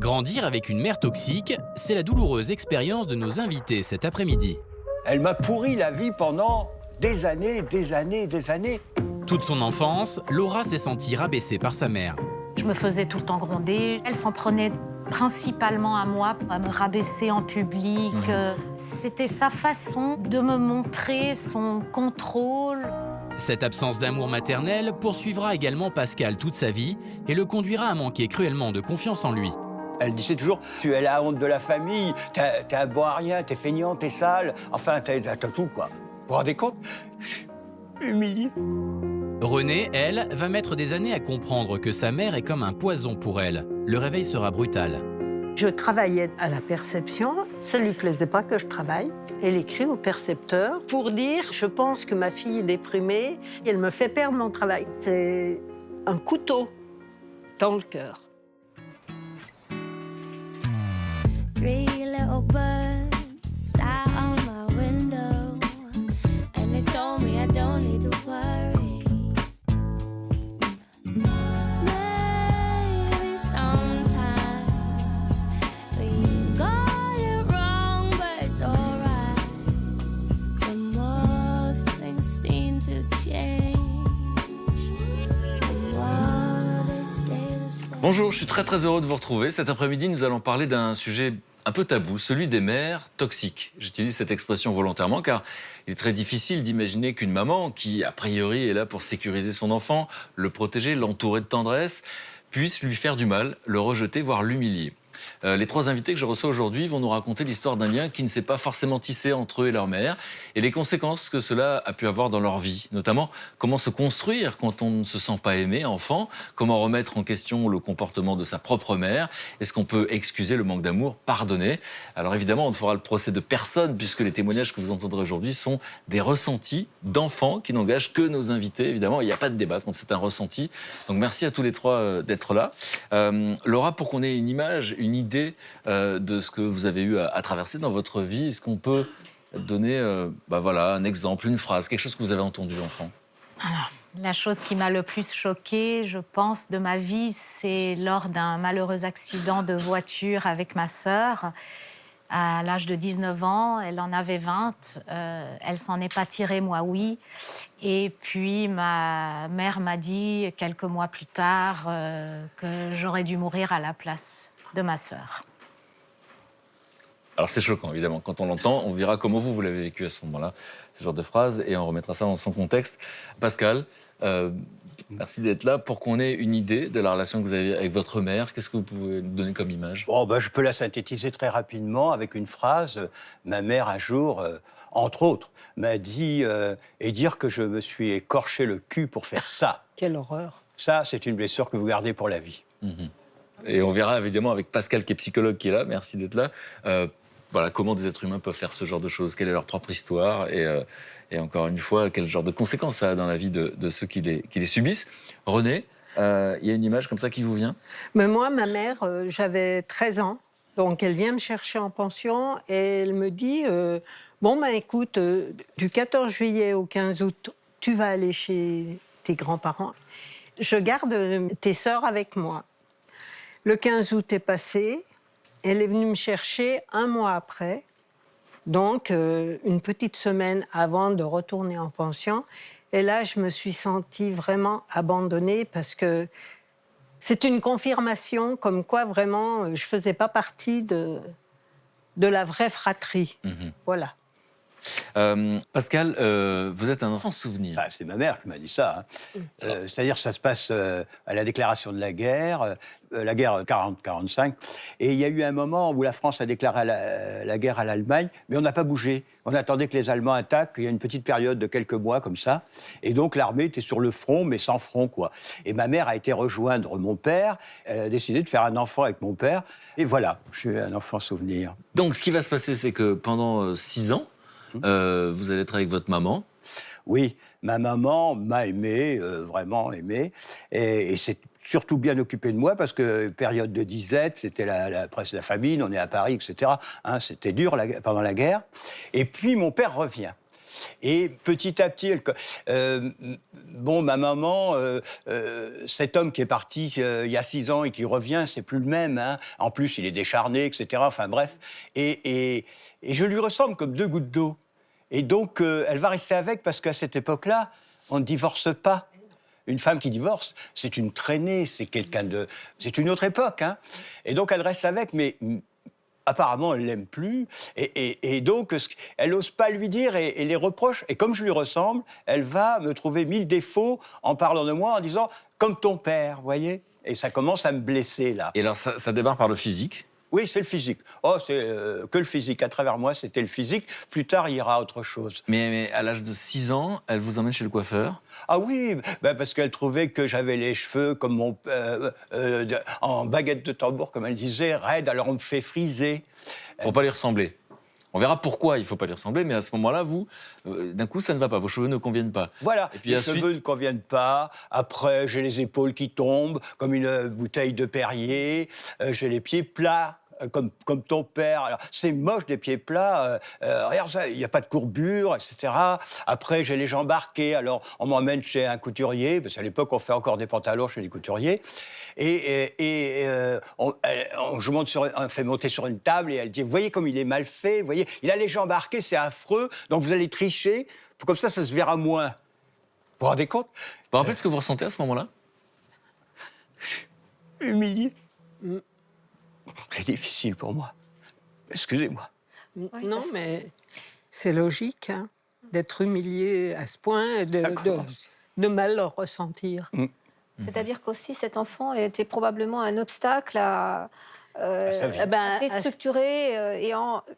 Grandir avec une mère toxique, c'est la douloureuse expérience de nos invités cet après-midi. Elle m'a pourri la vie pendant des années, des années, des années. Toute son enfance, Laura s'est sentie rabaissée par sa mère. Je me faisais tout le temps gronder. Elle s'en prenait principalement à moi, à me rabaisser en public. C'était sa façon de me montrer son contrôle. Cette absence d'amour maternel poursuivra également Pascal toute sa vie et le conduira à manquer cruellement de confiance en lui. Elle disait toujours, tu es la honte de la famille, t'es un bon à rien, t'es feignant, t'es sale, enfin t'as tout quoi. Vous vous rendez compte? Je suis humilié. Renée, elle, va mettre des années à comprendre que sa mère est comme un poison pour elle. Le réveil sera brutal. Je travaillais à la perception, ça ne lui plaisait pas que je travaille. Elle écrit au percepteur pour dire « Je pense que ma fille est déprimée, elle me fait perdre mon travail ». C'est un couteau dans le cœur. Three little birds sat on my window, and they told me I don't need to worry. Maybe sometimes we got it wrong, but it's alright. The more things seem to change, the more they stay the same. Bonjour, je suis très heureux de vous retrouver. Cet après-midi, nous allons parler d'un sujet un peu tabou, celui des mères toxiques. J'utilise cette expression volontairement car il est très difficile d'imaginer qu'une maman qui, a priori, est là pour sécuriser son enfant, le protéger, l'entourer de tendresse, puisse lui faire du mal, le rejeter, voire l'humilier. Les trois invités que je reçois aujourd'hui vont nous raconter l'histoire d'un lien qui ne s'est pas forcément tissé entre eux et leur mère et les conséquences que cela a pu avoir dans leur vie, notamment comment se construire quand on ne se sent pas aimé enfant, comment remettre en question le comportement de sa propre mère, est-ce qu'on peut excuser le manque d'amour, pardonner. Alors évidemment, on ne fera le procès de personne puisque les témoignages que vous entendrez aujourd'hui sont des ressentis d'enfants qui n'engagent que nos invités. Évidemment, il n'y a pas de débat quand c'est un ressenti. Donc merci à tous les trois d'être là. Laura, pour qu'on ait une image, une idée de ce que vous avez eu à traverser dans votre vie, est-ce qu'on peut donner un exemple, une phrase, quelque chose que vous avez entendu enfant? Alors, la chose qui m'a le plus choquée, je pense, de ma vie, c'est lors d'un malheureux accident de voiture avec ma sœur. À l'âge de 19 ans, elle en avait 20. Elle s'en est pas tirée, moi oui. Et puis ma mère m'a dit, quelques mois plus tard, que j'aurais dû mourir à la place de ma sœur. Alors c'est choquant, évidemment. Quand on l'entend, on verra comment vous l'avez vécu à ce moment-là, ce genre de phrase, et on remettra ça dans son contexte. Pascal, merci d'être là. Pour qu'on ait une idée de la relation que vous avez avec votre mère, qu'est-ce que vous pouvez nous donner comme image? Je peux la synthétiser très rapidement avec une phrase. Ma mère, un jour, entre autres, m'a dit et dire que je me suis écorché le cul pour faire ça. Quelle horreur. Ça, c'est une blessure que vous gardez pour la vie. Et on verra évidemment avec Pascal qui est psychologue qui est là, merci d'être là, comment des êtres humains peuvent faire ce genre de choses, quelle est leur propre histoire et encore une fois, quel genre de conséquences ça a dans la vie de ceux qui les subissent. Renée, il y a une image comme ça qui vous vient? Mais moi, ma mère, j'avais 13 ans, donc elle vient me chercher en pension et elle me dit écoute, du 14 juillet au 15 août, tu vas aller chez tes grands-parents. Je garde tes sœurs avec moi. Le 15 août est passé, elle est venue me chercher un mois après, donc une petite semaine avant de retourner en pension. Et là, je me suis sentie vraiment abandonnée parce que c'est une confirmation comme quoi vraiment je ne faisais pas partie de la vraie fratrie. Voilà. Pascal, vous êtes un enfant souvenir. C'est ma mère qui m'a dit ça. C'est-à-dire que ça se passe à la déclaration de la guerre 40-45. Et il y a eu un moment où la France a déclaré la guerre à l'Allemagne, mais on n'a pas bougé. On attendait que les Allemands attaquent. Il y a une petite période de quelques mois comme ça. Et donc l'armée était sur le front, mais sans front, quoi. Et ma mère a été rejoindre mon père. Elle a décidé de faire un enfant avec mon père. Et voilà, je suis un enfant souvenir. Donc ce qui va se passer, c'est que pendant 6 ans, vous allez être avec votre maman. Oui, ma maman m'a aimé, vraiment aimé, et s'est surtout bien occupée de moi parce que période de disette, c'était la famine, on est à Paris, etc. C'était dur pendant la guerre. Et puis mon père revient. Et petit à petit, ma maman, cet homme qui est parti il y a 6 ans et qui revient, c'est plus le même. Hein. En plus, il est décharné, etc. Enfin bref. Et je lui ressemble comme 2 gouttes d'eau. Et donc, elle va rester avec parce qu'à cette époque-là, on ne divorce pas. Une femme qui divorce, c'est une traînée, c'est une autre époque. Hein. Et donc, elle reste avec, mais apparemment, elle ne l'aime plus. Et donc, elle n'ose pas lui dire et les reproches. Et comme je lui ressemble, elle va me trouver 1000 défauts en parlant de moi, en disant « comme ton père », vous voyez. Et ça commence à me blesser, là. Et alors, ça démarre par le physique. Oui, c'est le physique. Oh, c'est que le physique. À travers moi, c'était le physique. Plus tard, il y aura autre chose. Mais à l'âge de 6 ans, elle vous emmène chez le coiffeur. Ah oui, parce qu'elle trouvait que j'avais les cheveux comme en baguette de tambour, comme elle disait, raides. Alors on me fait friser. Pour pas lui ressembler. On verra pourquoi il faut pas lui ressembler, mais à ce moment-là, vous, d'un coup, ça ne va pas. Vos cheveux ne conviennent pas. Voilà, Et puis les ensuite- cheveux ne conviennent pas. Après, j'ai les épaules qui tombent, comme une bouteille de Perrier. J'ai les pieds plats. Comme ton père. Alors, c'est moche des pieds plats. Regarde ça, il n'y a pas de courbure, etc. Après, j'ai les jambes arquées. Alors, on m'emmène chez un couturier, parce qu'à l'époque, on fait encore des pantalons chez les couturiers. On fait monter sur une table et elle dit, vous voyez comme il est mal fait, vous voyez, il a les jambes arquées, c'est affreux, donc vous allez tricher, comme ça se verra moins. Vous vous rendez compte? Vous vous rappelez de ce que vous ressentez à ce moment-là? Humilié. C'est difficile pour moi. Excusez-moi. Non, mais c'est logique hein, d'être humilié à ce point, de mal le ressentir. C'est-à-dire qu'aussi, cet enfant était probablement un obstacle à sa vie. déstructurer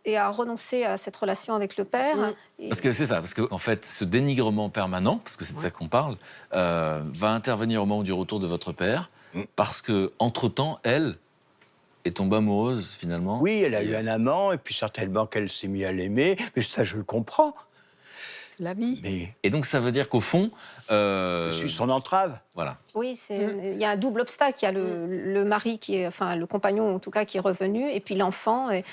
et à renoncer à cette relation avec le père. Et- Parce que c'est ça, parce qu'en fait, ce dénigrement permanent, parce que c'est de ça qu'on parle, va intervenir au moment du retour de votre père, parce que entre-temps, elle est tombée amoureuse, finalement. Oui, elle a eu un amant, et puis certainement qu'elle s'est mise à l'aimer, mais ça, je le comprends. C'est la vie. Mais Et donc, ça veut dire qu'au fond... je suis son entrave. Voilà. Oui, il y a un double obstacle. Il y a le mari, le compagnon en tout cas, qui est revenu, et puis l'enfant. Et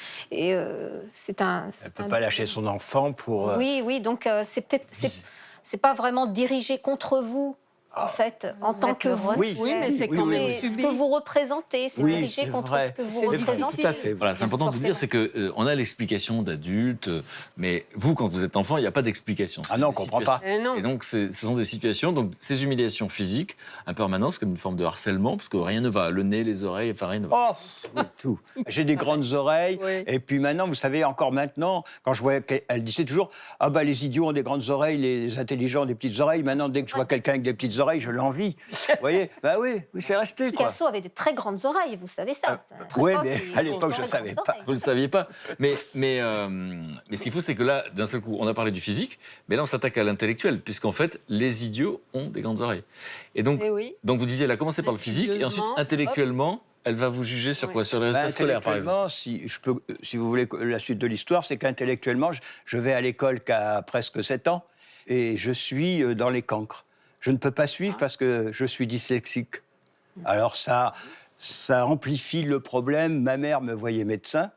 c'est un... Elle ne peut pas lâcher son enfant pour... Oui, donc c'est pas vraiment dirigé contre vous. En fait, en tant que vous. Oui. Oui, mais c'est quand même C'est ce subi. que vous représentez, c'est Oui, dirigé c'est contre vrai. ce que vous C'est vrai, représentez. tout à fait. Voilà, c'est important de vous dire, c'est que on a l'explication d'adulte, mais vous, quand vous êtes enfant, il n'y a pas d'explication. Ah C'est non, on des ne comprend situations. pas. Eh non. Et donc, ce sont des situations, donc ces humiliations physiques, en permanence, comme une forme de harcèlement, parce que rien ne va, le nez, les oreilles, enfin rien ne va. Oh, oui, tout. J'ai des grandes oreilles. Oui. Et puis maintenant, vous savez, encore maintenant, quand je vois qu'elle disait toujours « Ah bah les idiots ont des grandes oreilles, les intelligents ont des petites oreilles. » Maintenant, dès que je vois quelqu'un avec des petites oreilles, je l'envie. Vous voyez? Bah oui, c'est resté, quoi. Picasso avait des très grandes oreilles, vous savez ça. C'est notre ouais, époque, mais il à l'époque, avait je des savais grandes pas. oreilles. Vous ne le saviez pas. Mais ce qu'il faut, c'est que là, d'un seul coup, on a parlé du physique, mais là, on s'attaque à l'intellectuel, puisqu'en fait, les idiots ont des grandes oreilles. Et donc, Eh oui. donc vous disiez, elle a commencé par le physique, et ensuite, Insidieusement, intellectuellement, elle va vous juger sur Oui. quoi? Sur les résultats scolaires, par exemple. Intellectuellement, si vous voulez la suite de l'histoire, c'est qu'intellectuellement, je vais à l'école qu'à presque 7 ans et je suis dans les cancres. Je ne peux pas suivre parce que je suis dyslexique. Alors ça amplifie le problème. Ma mère me voyait médecin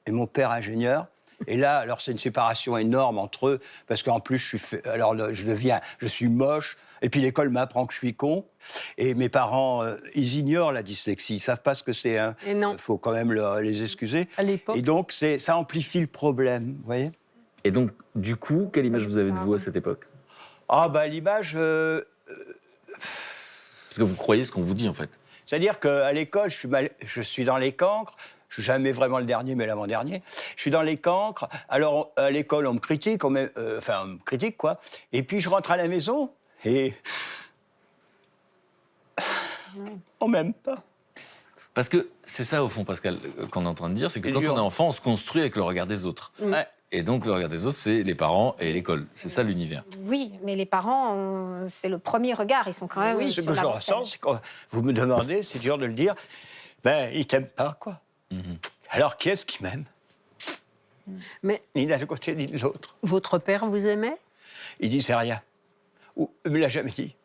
et mon père ingénieur. Et là, alors c'est une séparation énorme entre eux parce qu'en plus je suis moche. Et puis l'école m'apprend que je suis con. Et mes parents, ils ignorent la dyslexie. Ils savent pas ce que c'est. Hein. Et non. Il faut quand même les excuser. À l'époque. Et donc ça amplifie le problème, vous voyez. Et donc, du coup, quelle image vous avez de vous à cette époque? Ah bah l'image. Parce que vous croyez ce qu'on vous dit, en fait. C'est-à-dire qu'à l'école, je suis dans les cancres. Je suis jamais vraiment le dernier, mais l'avant-dernier. Je suis dans les cancres. Alors, à l'école, on me critique, on me critique, quoi. Et puis, je rentre à la maison et... on m'aime pas. Parce que c'est ça, au fond, Pascal, qu'on est en train de dire, c'est que C'est quand dur. on est enfant, on se construit avec le regard des autres. Ouais. Et donc, le regard des autres, c'est les parents et l'école. C'est ça, l'univers. Oui, mais les parents, c'est le premier regard. Ils sont quand même Oui, ce sur que je l'avant-scène. ressens, c'est quand vous me demandez, c'est dur de le dire, ben, ils t'aiment pas, quoi. Alors, qui est-ce qui m'aime? Mais Ni d'un côté, ni de l'autre. votre père vous aimait? Il disait rien. Ou il me l'a jamais dit.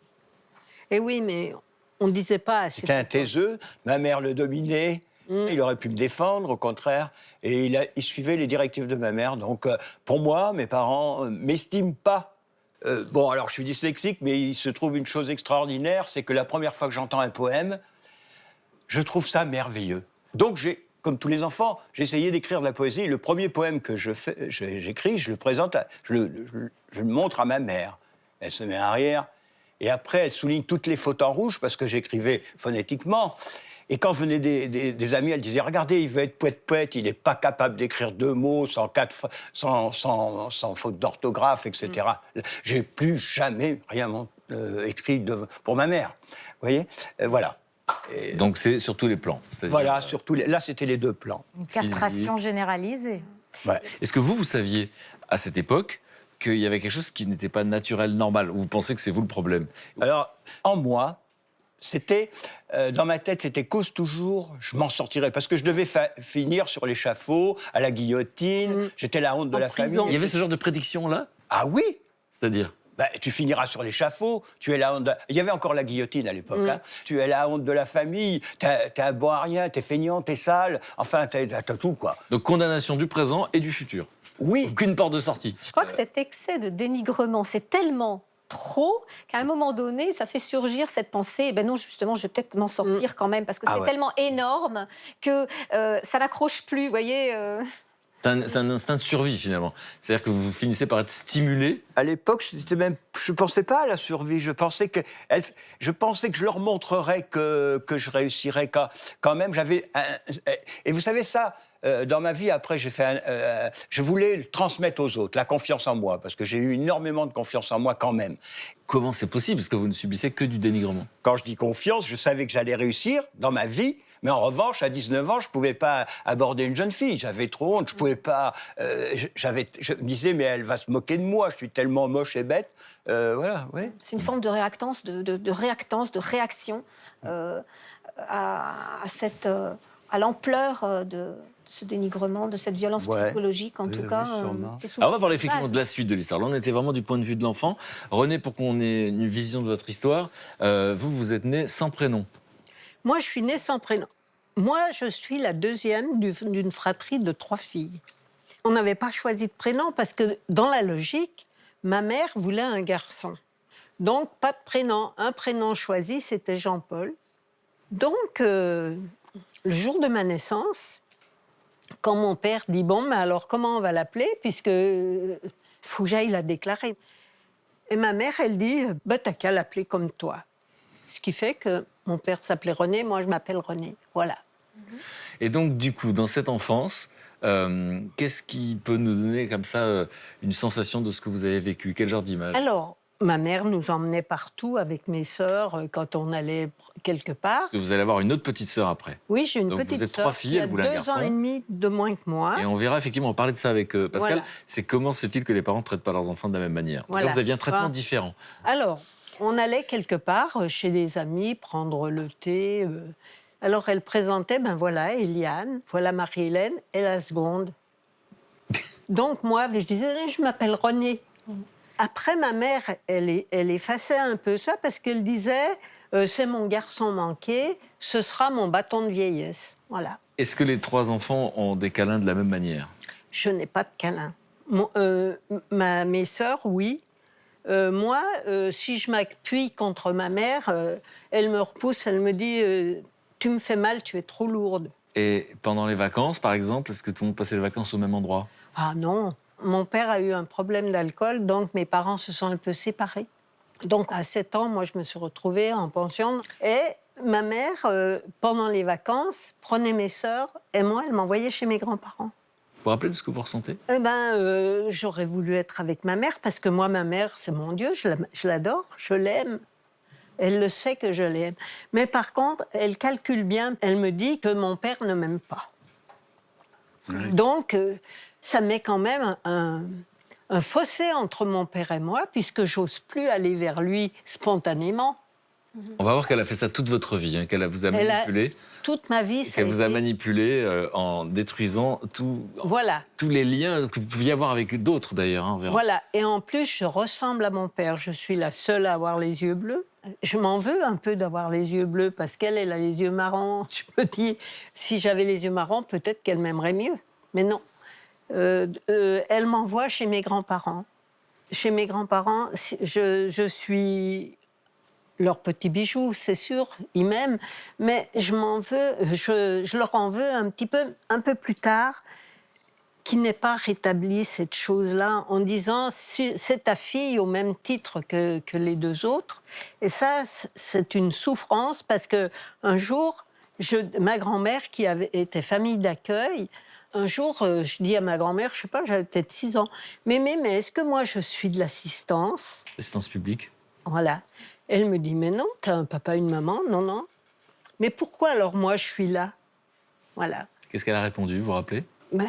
Eh oui, mais on ne disait pas à cette C'était un époque. taiseux, ma mère le dominait, Il aurait pu me défendre, au contraire, et il suivait les directives de ma mère. Donc, pour moi, mes parents m'estiment pas. Bon, alors, je suis dyslexique, mais il se trouve une chose extraordinaire, c'est que la première fois que j'entends un poème, je trouve ça merveilleux. Donc, comme tous les enfants, j'ai essayé d'écrire de la poésie. Le premier poème que j'écris, je le présente, je le montre à ma mère. Elle se met arrière. Et après, elle souligne toutes les fautes en rouge, parce que j'écrivais phonétiquement. Et quand venaient des amis, elle disait « Regardez, il veut être poète-poète, il n'est pas capable d'écrire 2 mots sans faute d'orthographe, etc. » J'ai plus jamais rien écrit pour ma mère. Vous voyez, voilà. Et Donc c'est sur tous les plans. voilà, là, c'était les 2 plans. Une castration généralisée. Ouais. Est-ce que vous saviez, à cette époque, qu'il y avait quelque chose qui n'était pas naturel, normal? Ou vous pensez que c'est vous le problème? Alors, en moi, c'était, dans ma tête, c'était cause toujours, je m'en sortirai. Parce que je devais finir sur l'échafaud, à la guillotine, j'étais la honte de la prison. famille. Il y avait ce genre de prédiction-là? Ah oui. C'est-à-dire? Tu finiras sur l'échafaud, tu es la honte Il y avait encore la guillotine à l'époque. Hein. Tu es la honte de la famille, t'es un bon à rien, t'es feignant, t'es sale, enfin, t'as tout, quoi. Donc condamnation du présent et du futur. Oui. Aucune porte de sortie. Je crois que cet excès de dénigrement, c'est tellement trop qu'à un moment donné, ça fait surgir cette pensée, eh ben non, justement, je vais peut-être m'en sortir quand même, parce que c'est tellement énorme que ça n'accroche plus, vous voyez. C'est un instinct de survie, finalement. C'est-à-dire que vous finissez par être stimulé. À l'époque, je pensais pas à la survie. Je pensais que je leur montrerais que je réussirais quand même. Et vous savez ça, dans ma vie, après, je voulais le transmettre aux autres, la confiance en moi, parce que j'ai eu énormément de confiance en moi quand même. Comment c'est possible? Parce que vous ne subissez que du dénigrement. Quand je dis confiance, je savais que j'allais réussir dans ma vie. Mais en revanche, à 19 ans, je ne pouvais pas aborder une jeune fille. J'avais trop honte. Je pouvais pas. Je me disais, mais elle va se moquer de moi. Je suis tellement moche et bête. Voilà, ouais. C'est une forme de réactance, de réaction à l'ampleur de ce dénigrement, de cette violence psychologique, en tout cas. C'est souvent Alors on va parler une effectivement base. de la suite de l'histoire. Là, on était vraiment du point de vue de l'enfant. René, pour qu'on ait une vision de votre histoire, vous êtes né sans prénom. Moi, je suis née sans prénom. Moi, je suis la deuxième d'une fratrie de 3 filles. On n'avait pas choisi de prénom parce que, dans la logique, ma mère voulait un garçon. Donc, pas de prénom. Un prénom choisi, c'était Jean-Paul. Donc, le jour de ma naissance, quand mon père dit « Bon, mais alors, comment on va l'appeler ?» Puisque faut que j'aille la déclarer. Et ma mère, elle dit « Bah, t'as qu'à l'appeler comme toi. » Ce qui fait que mon père s'appelait René, moi je m'appelle René. Voilà. Et donc, du coup, dans cette enfance, qu'est-ce qui peut nous donner comme ça une sensation de ce que vous avez vécu? Quel genre d'image? Alors, ma mère nous emmenait partout avec mes sœurs quand on allait quelque part. Parce que vous allez avoir une autre petite sœur après. Oui, j'ai une Donc, petite vous êtes sœur 3 filles, qui a elle voulait un 2 ans garçon. et demi de moins que moi. Et on verra effectivement, on parlait de ça avec Pascal, Voilà. c'est comment c'est-il que les parents ne traitent pas leurs enfants de la même manière. Voilà. Donc, vous aviez un traitement Voilà. différent. Alors, on allait quelque part chez des amis prendre le thé. Alors, elle présentait, ben voilà, Eliane, voilà Marie-Hélène, et la seconde. Donc, moi, je disais, je m'appelle René. Après, ma mère, elle effaçait un peu ça parce qu'elle disait, c'est mon garçon manqué, ce sera mon bâton de vieillesse. Voilà. Est-ce que les 3 enfants ont des câlins de la même manière? Je n'ai pas de câlin. Mes sœurs, oui. Moi, si je m'appuie contre ma mère, elle me repousse, elle me dit tu me fais mal, tu es trop lourde. Et pendant les vacances, par exemple, est-ce que tout le monde passait les vacances au même endroit? Ah non, mon père a eu un problème d'alcool, donc mes parents se sont un peu séparés. Donc à 7 ans, moi, je me suis retrouvée en pension. Et ma mère, pendant les vacances, prenait mes sœurs et moi, elle m'envoyait chez mes grands-parents. Vous vous rappelez de ce que vous ressentez? J'aurais voulu être avec ma mère parce que moi, ma mère, c'est mon Dieu, je l'adore, je l'aime. Elle le sait que je l'aime. Mais par contre, elle calcule bien. Elle me dit que mon père ne m'aime pas. Oui. Donc, ça met quand même un fossé entre mon père et moi puisque j'ose plus aller vers lui spontanément. On va voir qu'elle a fait ça toute votre vie, hein, qu'elle vous a Elle a- manipulé, Toute ma vie, ça qu'elle vous a été- manipulé en détruisant Voilà. tous les liens que vous pouviez avoir avec d'autres d'ailleurs. Hein, on verra. Voilà, et en plus, je ressemble à mon père. Je suis la seule à avoir les yeux bleus. Je m'en veux un peu d'avoir les yeux bleus parce qu'elle, elle a les yeux marrons. Je me dis, si j'avais les yeux marrons, peut-être qu'elle m'aimerait mieux. Mais non. Elle m'envoie chez mes grands-parents. Chez mes grands-parents, je suis leur petit bijou, c'est sûr, ils m'aiment. Mais je m'en veux, je leur en veux un peu plus tard, qui n'ait pas rétabli cette chose-là en disant c'est ta fille au même titre que les deux autres. Et ça, c'est une souffrance parce que un jour, ma grand-mère qui était famille d'accueil, un jour, je dis à ma grand-mère, je sais pas, j'avais peut-être 6 ans, mais est-ce que moi je suis de l'assistance? Assistance publique. Voilà. Elle me dit, mais non, t'as un papa, une maman, non, non. Mais pourquoi alors moi je suis là? Voilà. Qu'est-ce qu'elle a répondu, vous vous rappelez? Ben,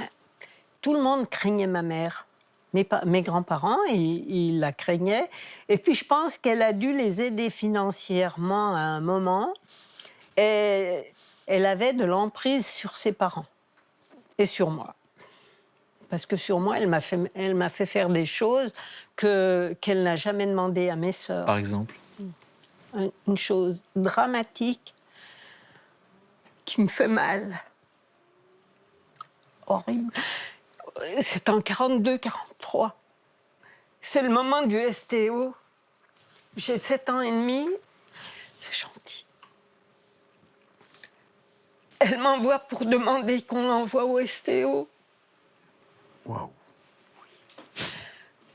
tout le monde craignait ma mère. Mes grands-parents, ils la craignaient. Et puis, je pense qu'elle a dû les aider financièrement à un moment. Et elle avait de l'emprise sur ses parents et sur moi. Parce que sur moi, elle m'a fait faire des choses qu'elle n'a jamais demandé à mes sœurs. Par exemple? Une chose dramatique qui me fait mal. Horrible. C'est en 42-43. C'est le moment du STO. J'ai 7 ans et demi. C'est gentil. Elle m'envoie pour demander qu'on l'envoie au STO. Waouh.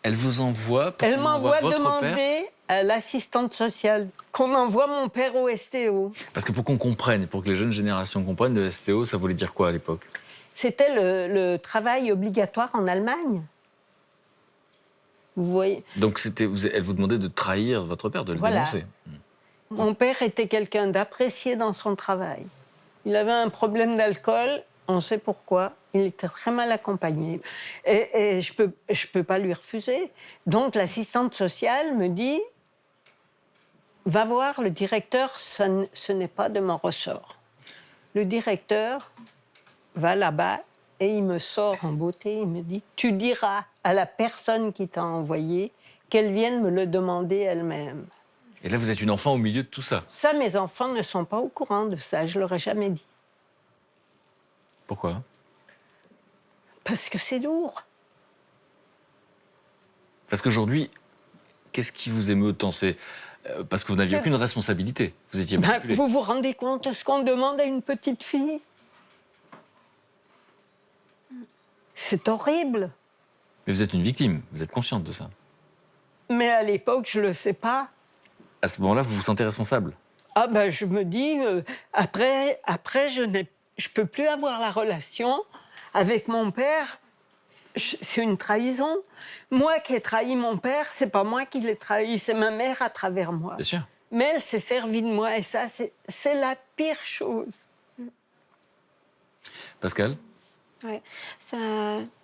Elle vous envoie pour Elle qu'on m'envoie envoie votre père? demander à l'assistante sociale qu'on envoie mon père au STO. Parce que pour qu'on comprenne, pour que les jeunes générations comprennent, le STO, ça voulait dire quoi à l'époque? C'était le travail obligatoire en Allemagne. Vous voyez, Donc elle vous demandait de trahir votre père, de le Voilà. dénoncer. mon père était quelqu'un d'apprécié dans son travail. Il avait un problème d'alcool, on sait pourquoi. Il était très mal accompagné. Et je peux pas lui refuser. Donc l'assistante sociale me dit, va voir le directeur, ce n'est pas de mon ressort. Le directeur va là-bas et il me sort en beauté, il me dit, tu diras à la personne qui t'a envoyé qu'elle vienne me le demander elle-même. Et là, vous êtes une enfant au milieu de tout ça. Ça, mes enfants ne sont pas au courant de ça, je leur ai jamais dit. Pourquoi? Parce que c'est lourd. Parce qu'aujourd'hui, qu'est-ce qui vous émeut autant? C'est parce que vous n'aviez C'est- aucune responsabilité. Vous étiez Ben, manipulé. vous vous rendez compte de ce qu'on demande à une petite fille? C'est horrible. Mais vous êtes une victime, vous êtes consciente de ça. Mais à l'époque, je le sais pas. À ce moment-là, vous vous sentez responsable. Ah ben, je me dis, après je peux plus avoir la relation avec mon père. C'est une trahison. Moi qui ai trahi mon père, c'est pas moi qui l'ai trahi, c'est ma mère à travers moi. Bien sûr. Mais elle s'est servie de moi et ça, c'est la pire chose. Pascal? Ouais.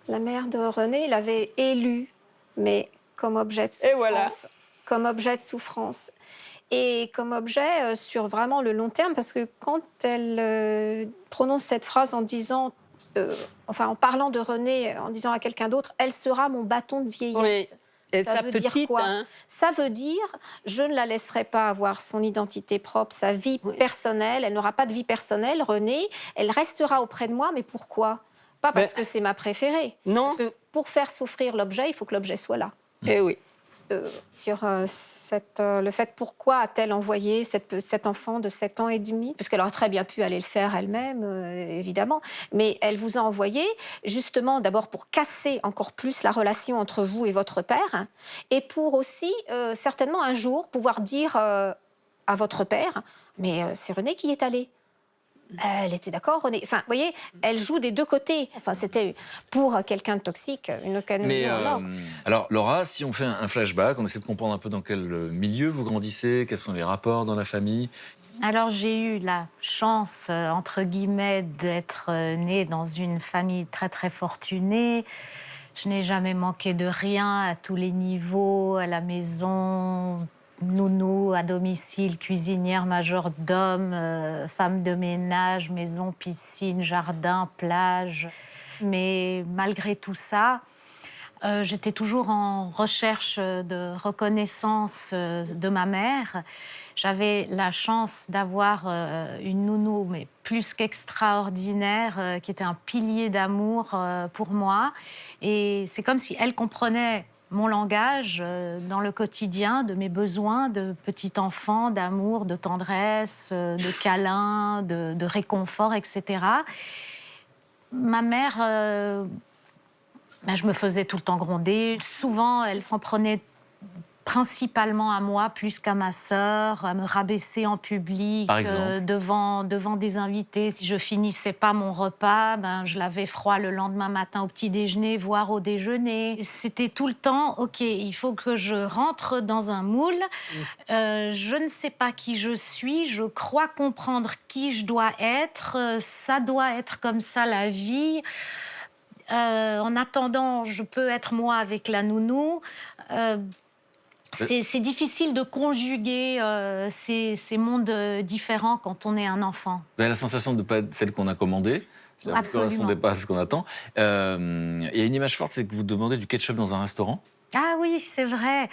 La mère de René l'avait élu, mais comme objet de souffrance. Et voilà. Comme objet de souffrance. Et comme objet sur vraiment le long terme, parce que quand elle prononce cette phrase en disant, en parlant de René, en disant à quelqu'un d'autre, elle sera mon bâton de vieillesse. Oui. Et Ça sa veut dire petite, quoi? hein. Ça veut dire, je ne la laisserai pas avoir son identité propre, sa vie personnelle. Elle n'aura pas de vie personnelle, Renée. Elle restera auprès de moi, mais pourquoi? Pas parce que c'est ma préférée. Non. Parce que pour faire souffrir l'objet, il faut que l'objet soit là. Eh oui. Sur le fait pourquoi a-t-elle envoyé cet enfant de 7 ans et demi? Parce qu'elle aurait très bien pu aller le faire elle-même, évidemment. Mais elle vous a envoyé justement d'abord pour casser encore plus la relation entre vous et votre père, hein, et pour aussi certainement un jour pouvoir dire à votre père, mais c'est René qui y est allé. Elle était d'accord, René. Enfin, vous voyez, elle joue des deux côtés. Enfin, c'était pour quelqu'un de toxique une occasion Mais en or. alors, Laura, si on fait un flashback, on essaie de comprendre un peu dans quel milieu vous grandissez, quels sont les rapports dans la famille. Alors j'ai eu la chance, entre guillemets, d'être née dans une famille très très fortunée. Je n'ai jamais manqué de rien à tous les niveaux, à la maison, nounou à domicile, cuisinière, majordome, femme de ménage, maison, piscine, jardin, plage. Mais malgré tout ça, j'étais toujours en recherche de reconnaissance de ma mère. J'avais la chance d'avoir une nounou, mais plus qu'extraordinaire, qui était un pilier d'amour pour moi. Et c'est comme si elle comprenait mon langage dans le quotidien, de mes besoins de petit enfant, d'amour, de tendresse, de câlin, de réconfort, etc. Ma mère, je me faisais tout le temps gronder. Souvent, elle s'en prenait principalement à moi plus qu'à ma sœur, à me rabaisser en public, Par exemple devant des invités. Si je finissais pas mon repas, je l'avais froid le lendemain matin au petit déjeuner, voire au déjeuner. C'était tout le temps, ok, il faut que je rentre dans un moule. Je ne sais pas qui je suis, je crois comprendre qui je dois être. Ça doit être comme ça la vie. En attendant, je peux être moi avec la nounou. C'est difficile de conjuguer ces mondes différents quand on est un enfant. Vous avez la sensation de ne pas être celle qu'on a commandée. Vous ne Absolument. correspondez pas à ce qu'on attend. Il y a une image forte, c'est que vous demandez du ketchup dans un restaurant. Ah oui, c'est vrai.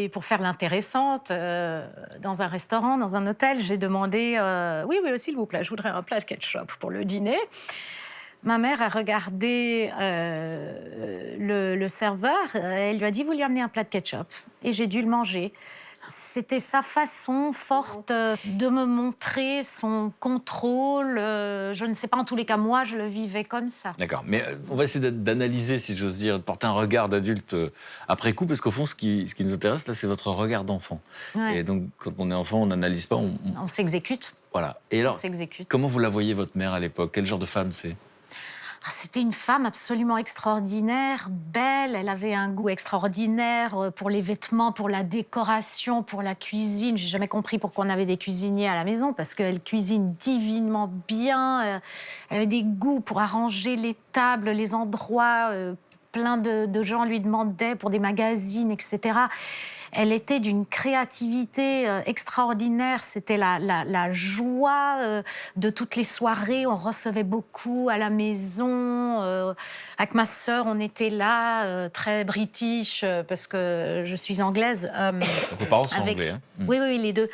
Pour faire l'intéressante, dans un restaurant, dans un hôtel, j'ai demandé oui, s'il vous plaît, je voudrais un plat de ketchup pour le dîner. Ma mère a regardé le serveur, elle lui a dit « Vous lui amenez un plat de ketchup ?» Et j'ai dû le manger. C'était sa façon forte de me montrer son contrôle. Je ne sais pas, en tous les cas, moi, je le vivais comme ça. D'accord, mais on va essayer d'analyser, si j'ose dire, de porter un regard d'adulte après coup, parce qu'au fond, ce qui nous intéresse, là, c'est votre regard d'enfant. Ouais. Et donc, quand on est enfant, on n'analyse pas, On s'exécute. Voilà. Et alors, On s'exécute. comment vous la voyez, votre mère, à l'époque? Quel genre de femme c'est? C'était une femme absolument extraordinaire, belle. Elle avait un goût extraordinaire pour les vêtements, pour la décoration, pour la cuisine. J'ai jamais compris pourquoi on avait des cuisiniers à la maison, parce qu'elle cuisine divinement bien. Elle avait des goûts pour arranger les tables, les endroits. Plein de gens lui demandaient pour des magazines, etc. Elle était d'une créativité extraordinaire. C'était la joie de toutes les soirées. On recevait beaucoup à la maison. Avec ma sœur, on était là, très british, parce que je suis anglaise. Vos parents sont anglais, hein? Oui, les deux.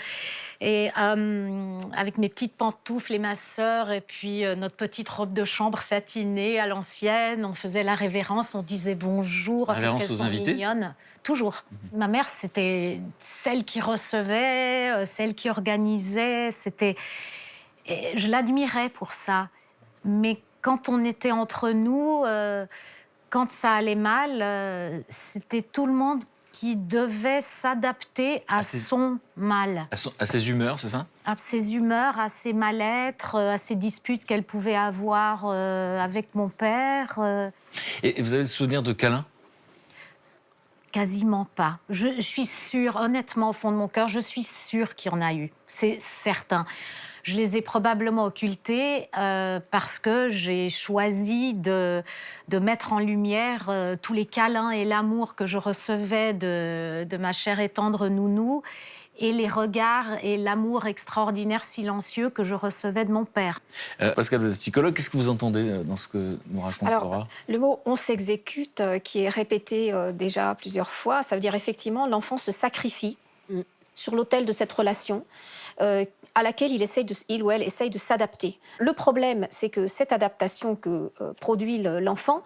Et avec mes petites pantoufles et ma sœur, et puis notre petite robe de chambre satinée à l'ancienne, on faisait la révérence, on disait bonjour. Révérence parce qu'elles aux sont invités? mignonnes. Toujours. Ma mère, c'était celle qui recevait, celle qui organisait. Et je l'admirais pour ça. Mais quand on était entre nous, quand ça allait mal, c'était tout le monde qui devait s'adapter à son mal. À ses humeurs, c'est ça? À ses humeurs, à ses mal-être, à ses disputes qu'elle pouvait avoir avec mon père. Et vous avez le souvenir de câlins? Quasiment pas. Je suis sûre, honnêtement, au fond de mon cœur, je suis sûre qu'il y en a eu. C'est certain. Je les ai probablement occultés parce que j'ai choisi de mettre en lumière tous les câlins et l'amour que je recevais de ma chère et tendre nounou, et les regards et l'amour extraordinaire silencieux que je recevais de mon père. Pascal, vous êtes psychologue, qu'est-ce que vous entendez dans ce que nous raconte Laura? Alors, le mot « on s'exécute » qui est répété déjà plusieurs fois, ça veut dire effectivement l'enfant se sacrifie sur l'autel de cette relation à laquelle il ou elle essaye de s'adapter. Le problème, c'est que cette adaptation que produit l'enfant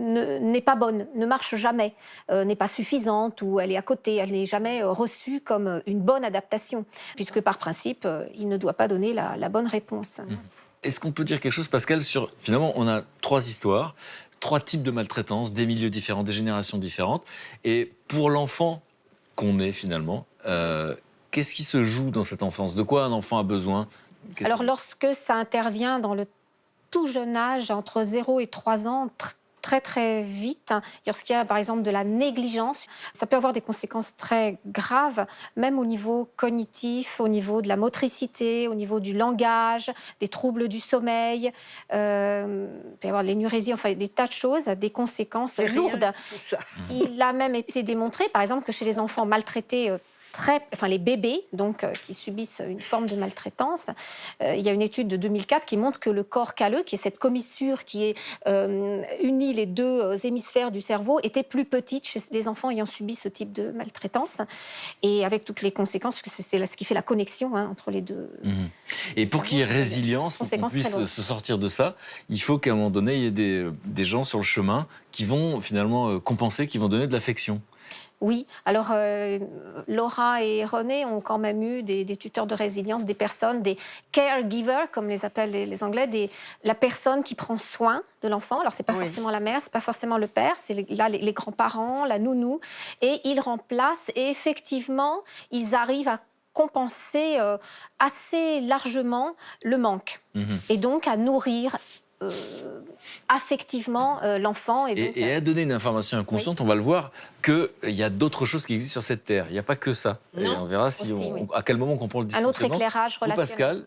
n'est pas bonne, ne marche jamais, n'est pas suffisante, ou elle est à côté, elle n'est jamais reçue comme une bonne adaptation, puisque par principe, il ne doit pas donner la bonne réponse. Est-ce qu'on peut dire quelque chose, Pascal, sur... Finalement, on a 3 histoires, 3 types de maltraitance, des milieux différents, des générations différentes. Et pour l'enfant qu'on est, finalement, qu'est-ce qui se joue dans cette enfance? De quoi un enfant a besoin? Alors, lorsque ça intervient dans le tout jeune âge, entre 0 et 3 ans, très très vite, lorsqu'il y a par exemple de la négligence, ça peut avoir des conséquences très graves, même au niveau cognitif, au niveau de la motricité, au niveau du langage, des troubles du sommeil, il peut y avoir de l'énurésie, enfin des tas de choses, des conséquences lourdes. Il a même été démontré, par exemple, que chez les enfants maltraités les bébés donc qui subissent une forme de maltraitance. Il y a une étude de 2004 qui montre que le corps calleux, qui est cette commissure qui unit les deux hémisphères du cerveau, était plus petite chez les enfants ayant subi ce type de maltraitance, et avec toutes les conséquences, parce que c'est ce qui fait la connexion entre les deux. Et pour qu'il y ait résilience, pour qu'on conséquences très puisse lourdes. se sortir de ça, il faut qu'à un moment donné, il y ait des gens sur le chemin qui vont finalement compenser, qui vont donner de l'affection. Oui, alors Laura et René ont quand même eu des tuteurs de résilience, des personnes, des caregivers, comme les appellent les Anglais, la personne qui prend soin de l'enfant. Alors, c'est pas forcément la mère, c'est pas forcément le père, c'est les grands-parents, la nounou, et ils remplacent, et effectivement, ils arrivent à compenser assez largement le manque, et donc à nourrir affectivement l'enfant. Et à donner une information inconsciente, on va le voir, qu'il y a d'autres choses qui existent sur cette terre. Il n'y a pas que ça. Et on verra à quel moment on comprend le discours. Un autre éclairage relationnel. Pascal,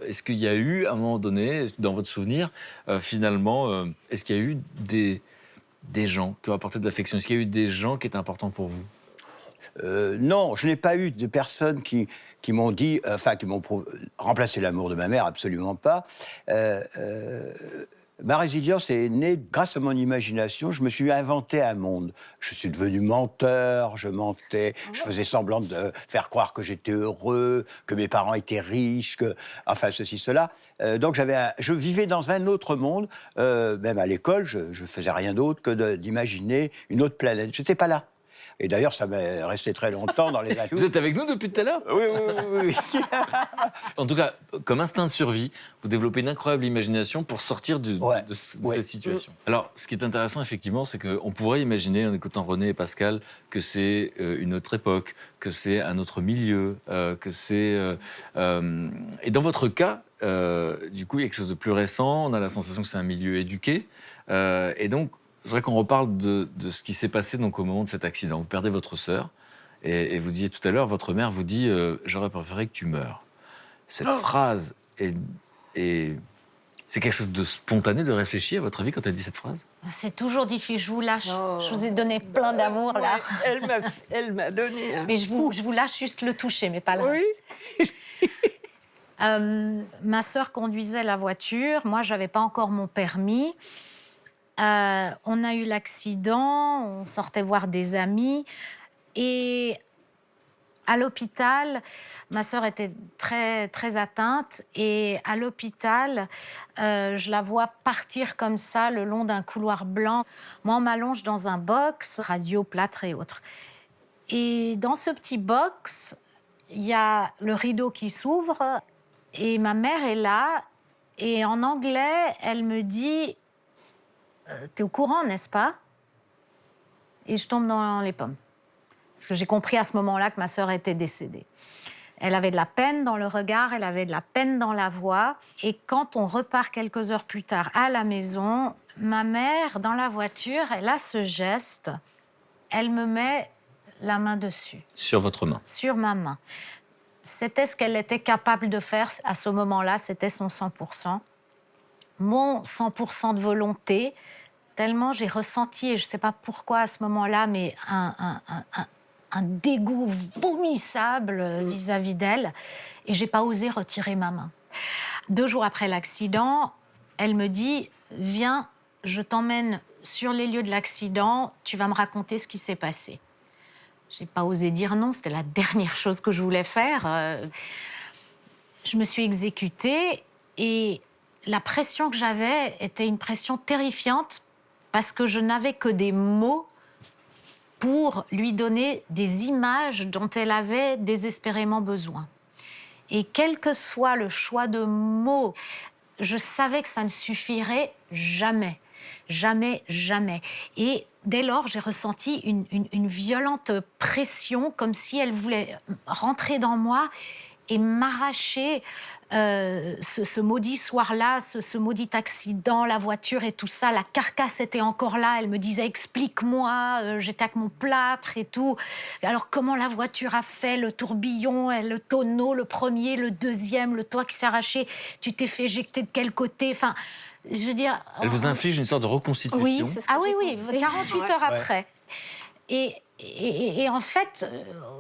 est-ce qu'il y a eu, à un moment donné, dans votre souvenir, finalement, est-ce qu'il y a eu des gens qui ont apporté de l'affection? Est-ce qu'il y a eu des gens qui étaient importants pour vous? Non, je n'ai pas eu de personnes qui m'ont dit, qui m'ont remplacé l'amour de ma mère, absolument pas. Ma résilience est née grâce à mon imagination. Je me suis inventé un monde. Je suis devenu menteur, je mentais, je faisais semblant de faire croire que j'étais heureux, que mes parents étaient riches, ceci, cela. Donc je vivais dans un autre monde. Même à l'école, je faisais rien d'autre que d'imaginer une autre planète. J'étais pas là. Et d'ailleurs, ça m'est resté très longtemps dans les années. Vous êtes avec nous depuis tout à l'heure? Oui. En tout cas, comme instinct de survie, vous développez une incroyable imagination pour sortir de cette situation. Alors, ce qui est intéressant, effectivement, c'est qu'on pourrait imaginer, en écoutant René et Pascal, que c'est une autre époque, que c'est un autre milieu, que c'est... Et dans votre cas, du coup, il y a quelque chose de plus récent. On a la sensation que c'est un milieu éduqué. Et donc, je voudrais qu'on reparle de ce qui s'est passé donc, au moment de cet accident. Vous perdez votre sœur et vous disiez tout à l'heure, votre mère vous dit « j'aurais préféré que tu meurs ». Cette phrase, c'est quelque chose de spontané, de réfléchi à votre avis quand elle dit cette phrase? C'est toujours difficile, je vous lâche. Je vous ai donné plein d'amour là. Elle m'a donné un Mais je vous lâche juste le toucher, mais pas le reste. Ma sœur conduisait la voiture, moi j'avais pas encore mon permis. On a eu l'accident, on sortait voir des amis et à l'hôpital, ma sœur était très, très atteinte et à l'hôpital, je la vois partir comme ça le long d'un couloir blanc. Moi, on m'allonge dans un box, radio, plâtre et autres. Et dans ce petit box, il y a le rideau qui s'ouvre et ma mère est là et en anglais, elle me dit... T'es au courant, n'est-ce pas? Et je tombe dans les pommes. Parce que j'ai compris à ce moment-là que ma sœur était décédée. Elle avait de la peine dans le regard, elle avait de la peine dans la voix. Et quand on repart quelques heures plus tard à la maison, ma mère, dans la voiture, elle a ce geste. Elle me met la main dessus. Sur votre main? Sur ma main. C'était ce qu'elle était capable de faire à ce moment-là, c'était son 100%. Mon 100% de volonté, tellement j'ai ressenti, et je ne sais pas pourquoi à ce moment-là, mais un dégoût vomissable vis-à-vis d'elle, et je n'ai pas osé retirer ma main. 2 jours après l'accident, elle me dit « Viens, je t'emmène sur les lieux de l'accident, tu vas me raconter ce qui s'est passé. » Je n'ai pas osé dire non, c'était la dernière chose que je voulais faire. Je me suis exécutée, et... la pression que j'avais était une pression terrifiante parce que je n'avais que des mots pour lui donner des images dont elle avait désespérément besoin. Et quel que soit le choix de mots, je savais que ça ne suffirait jamais. Jamais, jamais. Et dès lors, j'ai ressenti une violente pression, comme si elle voulait rentrer dans moi et m'arracher ce maudit soir-là, ce maudit accident, la voiture et tout ça. La carcasse était encore là. Elle me disait « explique-moi », j'étais avec mon plâtre et tout. Alors comment la voiture a fait, le tourbillon, le tonneau, le premier, le deuxième, le toit qui s'est arraché, tu t'es fait éjecter de quel côté, enfin... Je veux dire... Elle vous inflige une sorte de reconstitution. Oui, c'est ce que oui, 48 heures après. Et et en fait,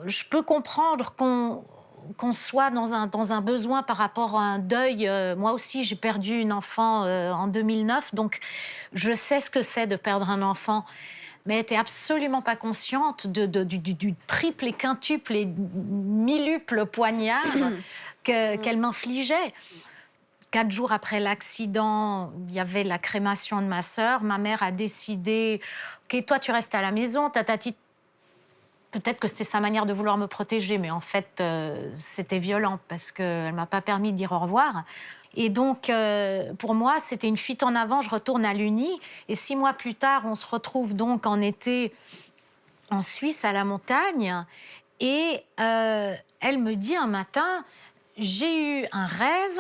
je peux comprendre qu'on soit dans un besoin par rapport à un deuil. Moi aussi, j'ai perdu une enfant en 2009, donc je sais ce que c'est de perdre un enfant. Mais elle n'était absolument pas consciente du triple et quintuple et milluple poignard qu'elle m'infligeait. 4 jours après l'accident, il y avait la crémation de ma sœur. Ma mère a décidé « Ok, toi, tu restes à la maison, tatati. » Peut-être que c'était sa manière de vouloir me protéger, mais en fait, c'était violent parce qu'elle ne m'a pas permis de dire au revoir. Et donc, pour moi, c'était une fuite en avant. Je retourne à l'Uni. Et 6 mois plus tard, on se retrouve donc en été en Suisse, à la montagne. Et elle me dit un matin, j'ai eu un rêve.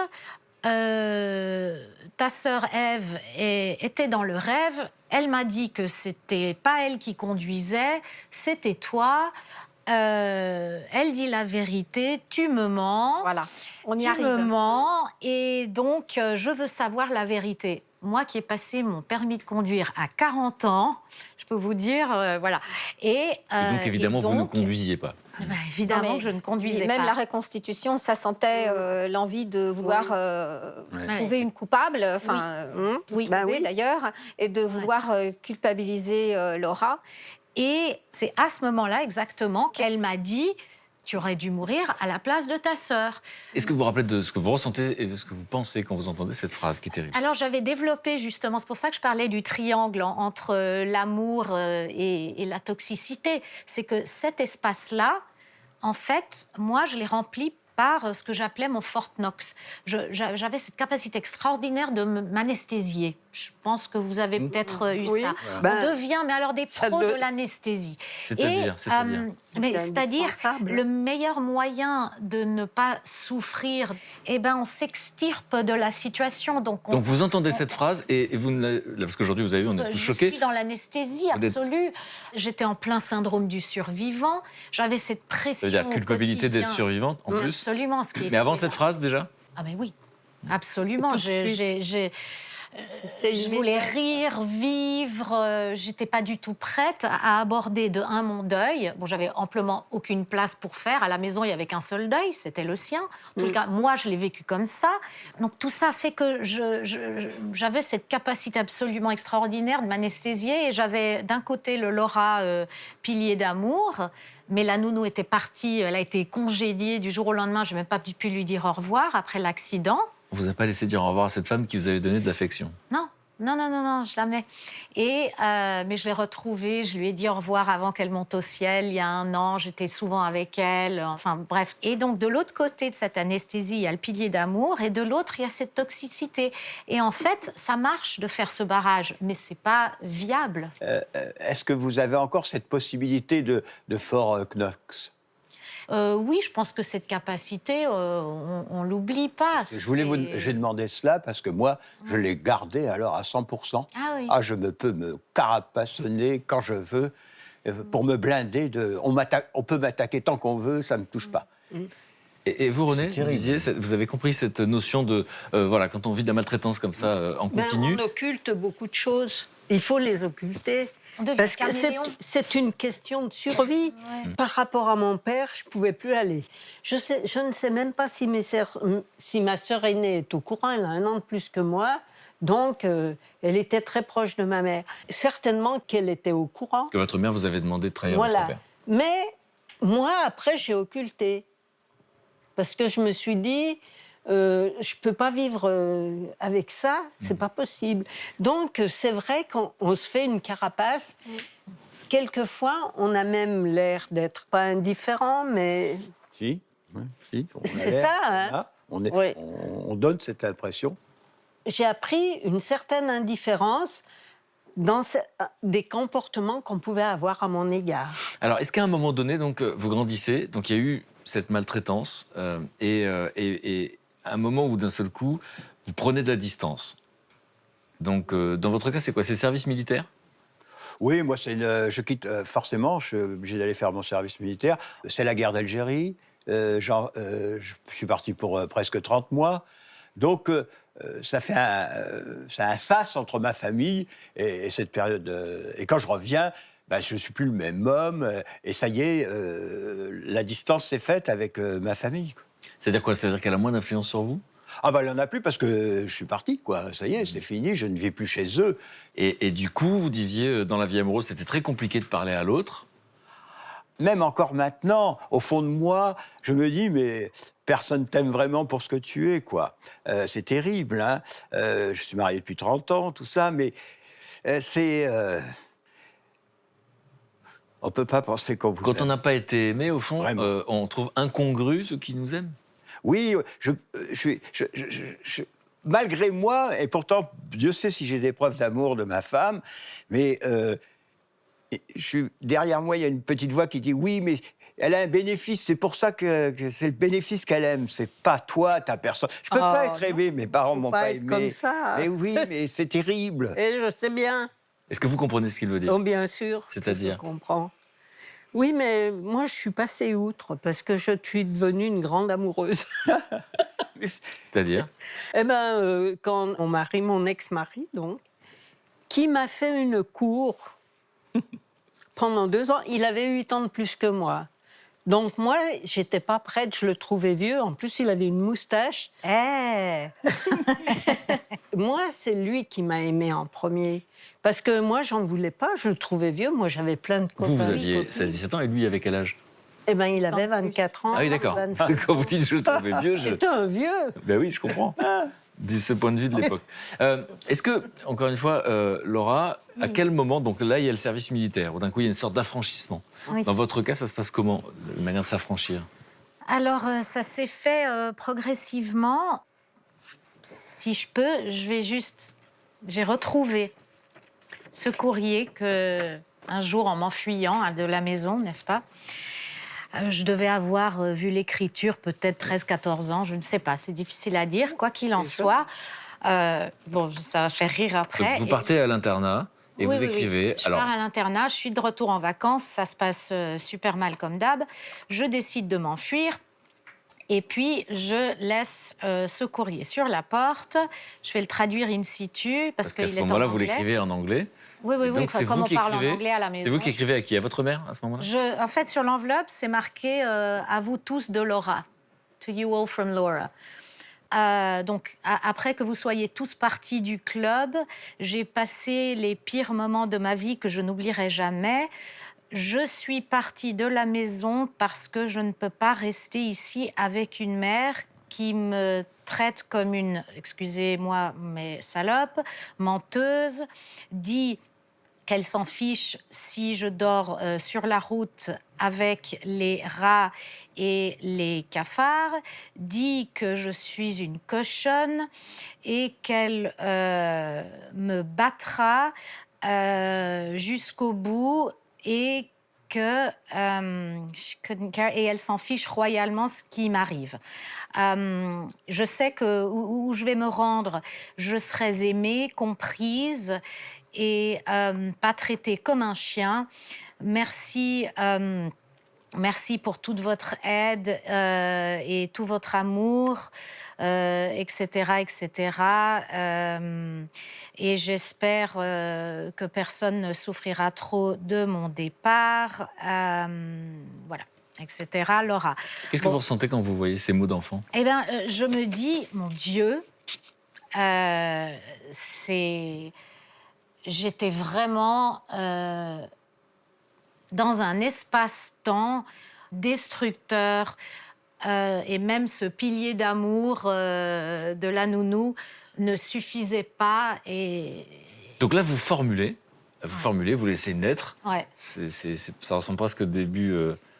Ta sœur Ève était dans le rêve. Elle m'a dit que c'était pas elle qui conduisait, c'était toi. Elle dit la vérité, tu me mens. Voilà, on y Tu arrive. me mens et donc je veux savoir la vérité. Moi qui ai passé mon permis de conduire à 40 ans, je peux vous dire, voilà. Et donc, évidemment, vous ne conduisiez pas. Évidemment Non, mais que je ne conduisais même pas. la reconstitution, ça sentait l'envie de vouloir trouver une coupable, enfin, Oui. Ben trouver oui. d'ailleurs, et de vouloir culpabiliser Laura. Et c'est à ce moment-là exactement qu'elle m'a dit « Tu aurais dû mourir à la place de ta sœur ». Est-ce que vous vous rappelez de ce que vous ressentez et de ce que vous pensez quand vous entendez cette phrase qui est terrible? Alors j'avais développé justement, c'est pour ça que je parlais du triangle entre l'amour et la toxicité. C'est que cet espace-là, en fait, moi je l'ai rempli par ce que j'appelais mon Fort Knox. J'avais cette capacité extraordinaire de m'anesthésier. Je pense que vous avez peut-être eu Oui. ça. Ben, On devient, mais alors des ça pros de- de l'anesthésie. C'est-à-dire Mais C'est c'est-à-dire, indispensable. le meilleur moyen de ne pas souffrir, eh ben, on s'extirpe de la situation. Donc vous entendez cette phrase et vous ne la- parce qu'aujourd'hui, vous avez vu, on est tous je choqués. suis dans l'anesthésie Vous êtes- absolue. J'étais en plein syndrome du survivant. J'avais cette pression. C'est-à-dire au culpabilité d'être quotidien. survivante, en plus. Absolument. Ce qui est- Mais avant cette phrase, déjà? Ah, mais oui. Absolument. Tout de suite. C'est Je voulais rire, vivre. J'étais pas du tout prête à aborder de un mon deuil. Bon, j'avais amplement aucune place pour faire. À la maison, il y avait qu'un seul deuil, c'était le sien. En tout cas, moi, je l'ai vécu comme ça. Donc tout ça fait que j'avais cette capacité absolument extraordinaire de m'anesthésier. Et j'avais d'un côté le Laura pilier d'amour, mais la nounou était partie. Elle a été congédiée du jour au lendemain. Je n'ai même pas pu lui dire au revoir après l'accident. On vous a pas laissé dire au revoir à cette femme qui vous avait donné de l'affection. Non, jamais. Et, mais je l'ai retrouvée, je lui ai dit au revoir avant qu'elle monte au ciel. Il y a 1 an, j'étais souvent avec elle. Enfin, bref. Et donc, de l'autre côté de cette anesthésie, il y a le pilier d'amour et de l'autre, il y a cette toxicité. Et en fait, ça marche de faire ce barrage, mais c'est pas viable. Est-ce que vous avez encore cette possibilité de Fort Knox? Oui, je pense que cette capacité, on l'oublie pas. J'ai demandé cela parce que moi, je l'ai gardé alors à 100%. Ah oui. Je peux me carapassonner quand je veux pour me blinder. On peut m'attaquer tant qu'on veut, ça ne me touche pas. Et vous, René, C'est vous terrible. disiez, vous avez compris cette notion de... voilà, quand on vit de la maltraitance comme ça en continu... on occulte beaucoup de choses. Il faut les occulter. On devient Parce que caméléon. c'est une question de survie. Ouais. Par rapport à mon père, je ne pouvais plus aller. Je ne sais même pas si ma sœur aînée est au courant. Elle a 1 an de plus que moi. Donc, elle était très proche de ma mère. Certainement qu'elle était au courant. Que votre mère vous avait demandé de trahir votre Voilà. père. Mais moi, après, j'ai occulté. Parce que je me suis dit, je ne peux pas vivre avec ça, c'est pas possible. Donc, c'est vrai qu'on se fait une carapace. Quelquefois, on a même l'air d'être pas indifférent, mais Si, si. on a C'est l'air, ça, hein. là, Oui. on donne cette impression. j'ai appris une certaine indifférence dans des comportements qu'on pouvait avoir à mon égard. Alors, est-ce qu'à un moment donné, donc, vous grandissez, donc il y a eu cette maltraitance, et à un moment où d'un seul coup, vous prenez de la distance. Donc, dans votre cas, c'est quoi? C'est le service militaire? Oui, moi, je quitte forcément, je suis obligé d'aller faire mon service militaire. C'est la guerre d'Algérie. Je suis parti pour presque 30 mois. Donc, ça fait un sas entre ma famille et cette période. Et quand je reviens, bah, je ne suis plus le même homme, et ça y est, la distance s'est faite avec ma famille, quoi. C'est-à-dire quoi? C'est-à-dire qu'elle a moins d'influence sur vous? Ah bah, elle n'en a plus parce que je suis parti, quoi. Ça y est, c'est fini, je ne vis plus chez eux. Et du coup, vous disiez, dans la vie amoureuse, c'était très compliqué de parler à l'autre. Même encore maintenant, au fond de moi, je me dis, mais personne t'aime vraiment pour ce que tu es, quoi. C'est terrible, hein. Je suis marié depuis 30 ans, tout ça, mais c'est... on peut pas penser qu'on vous Quand on aime. n'a pas été aimé, au fond, Vraiment. on trouve incongru ceux qui nous aiment. Oui, malgré moi, et pourtant, Dieu sait si j'ai des preuves d'amour de ma femme, mais derrière moi, il y a une petite voix qui dit oui, mais elle a un bénéfice, c'est pour ça que c'est le bénéfice qu'elle aime, c'est pas toi, ta personne. Je peux pas être aimé, mes parents Faut m'ont pas pas être aimé. comme ça. Mais oui, mais c'est terrible. Et je sais bien. Est-ce que vous comprenez ce qu'il veut dire? Oh, bien sûr. que C'est-à-dire? Je comprends. Oui, mais moi, je suis passée outre parce que je suis devenue une grande amoureuse. C'est-à-dire? Eh ben, quand on marie mon ex-mari, donc, qui m'a fait une cour pendant 2 ans, il avait 8 ans de plus que moi. Donc moi, j'étais pas prête, je le trouvais vieux. En plus, il avait une moustache. Eh Moi, c'est lui qui m'a aimée en premier. Parce que moi, j'en voulais pas, je le trouvais vieux. Moi, j'avais plein de copains. Vous aviez copines. 16-17 ans et lui, avec quel âge? Eh ben, il avait En plus. 24 ans. Ah oui, d'accord. 25. Quand vous dites je le trouvais vieux, je... C'était un vieux. Ben oui, je comprends. De ce point de vue de l'époque. Est-ce que, encore une fois, Laura, à quel moment, donc là, il y a le service militaire, où d'un coup, il y a une sorte d'affranchissement. Oui. Dans votre cas, ça se passe comment, la manière de s'affranchir? Alors, ça s'est fait progressivement. Si je peux, j'ai retrouvé ce courrier que, un jour, en m'enfuyant de la maison, n'est-ce pas, je devais avoir vu l'écriture peut-être 13-14 ans, je ne sais pas, c'est difficile à dire, quoi qu'il en soit. Bon, ça va faire rire après. Donc, vous partez à l'internat et Oui, vous oui, oui. écrivez. Je pars à l'internat, je suis de retour en vacances, ça se passe super mal comme d'hab. Je décide de m'enfuir. Et puis, je laisse ce courrier sur la porte. Je vais le traduire in situ parce qu'à qu'il ce est en moment-là, vous anglais. l'écrivez en anglais. Oui, oui, oui. Donc, c'est Comme vous on qui parle en écrivez. anglais à la maison. C'est vous qui écrivez à qui? À votre mère, à ce moment-là? En fait, sur l'enveloppe, c'est marqué à vous tous de Laura. To you all from Laura. Donc, après que vous soyez tous partis du club, j'ai passé les pires moments de ma vie que je n'oublierai jamais. Je suis partie de la maison parce que je ne peux pas rester ici avec une mère qui me traite comme une, excusez-moi, mais salope, menteuse, dit qu'elle s'en fiche si je dors sur la route avec les rats et les cafards, dit que je suis une cochonne et qu'elle me battra jusqu'au bout et que et elle s'en fiche royalement ce qui m'arrive. Je sais que où je vais me rendre, je serai aimée, comprise et pas traitée comme un chien. Merci. Merci pour toute votre aide et tout votre amour, etc., etc. Et j'espère que personne ne souffrira trop de mon départ. Voilà, etc. Laura. Qu'est-ce que vous ressentez quand vous voyez ces mots d'enfant? Eh bien, je me dis, mon Dieu, j'étais vraiment dans un espace-temps destructeur et même ce pilier d'amour de la nounou ne suffisait pas. Et... Donc là, vous formulez, vous laissez naître. Ouais. Ça ressemble presque au début,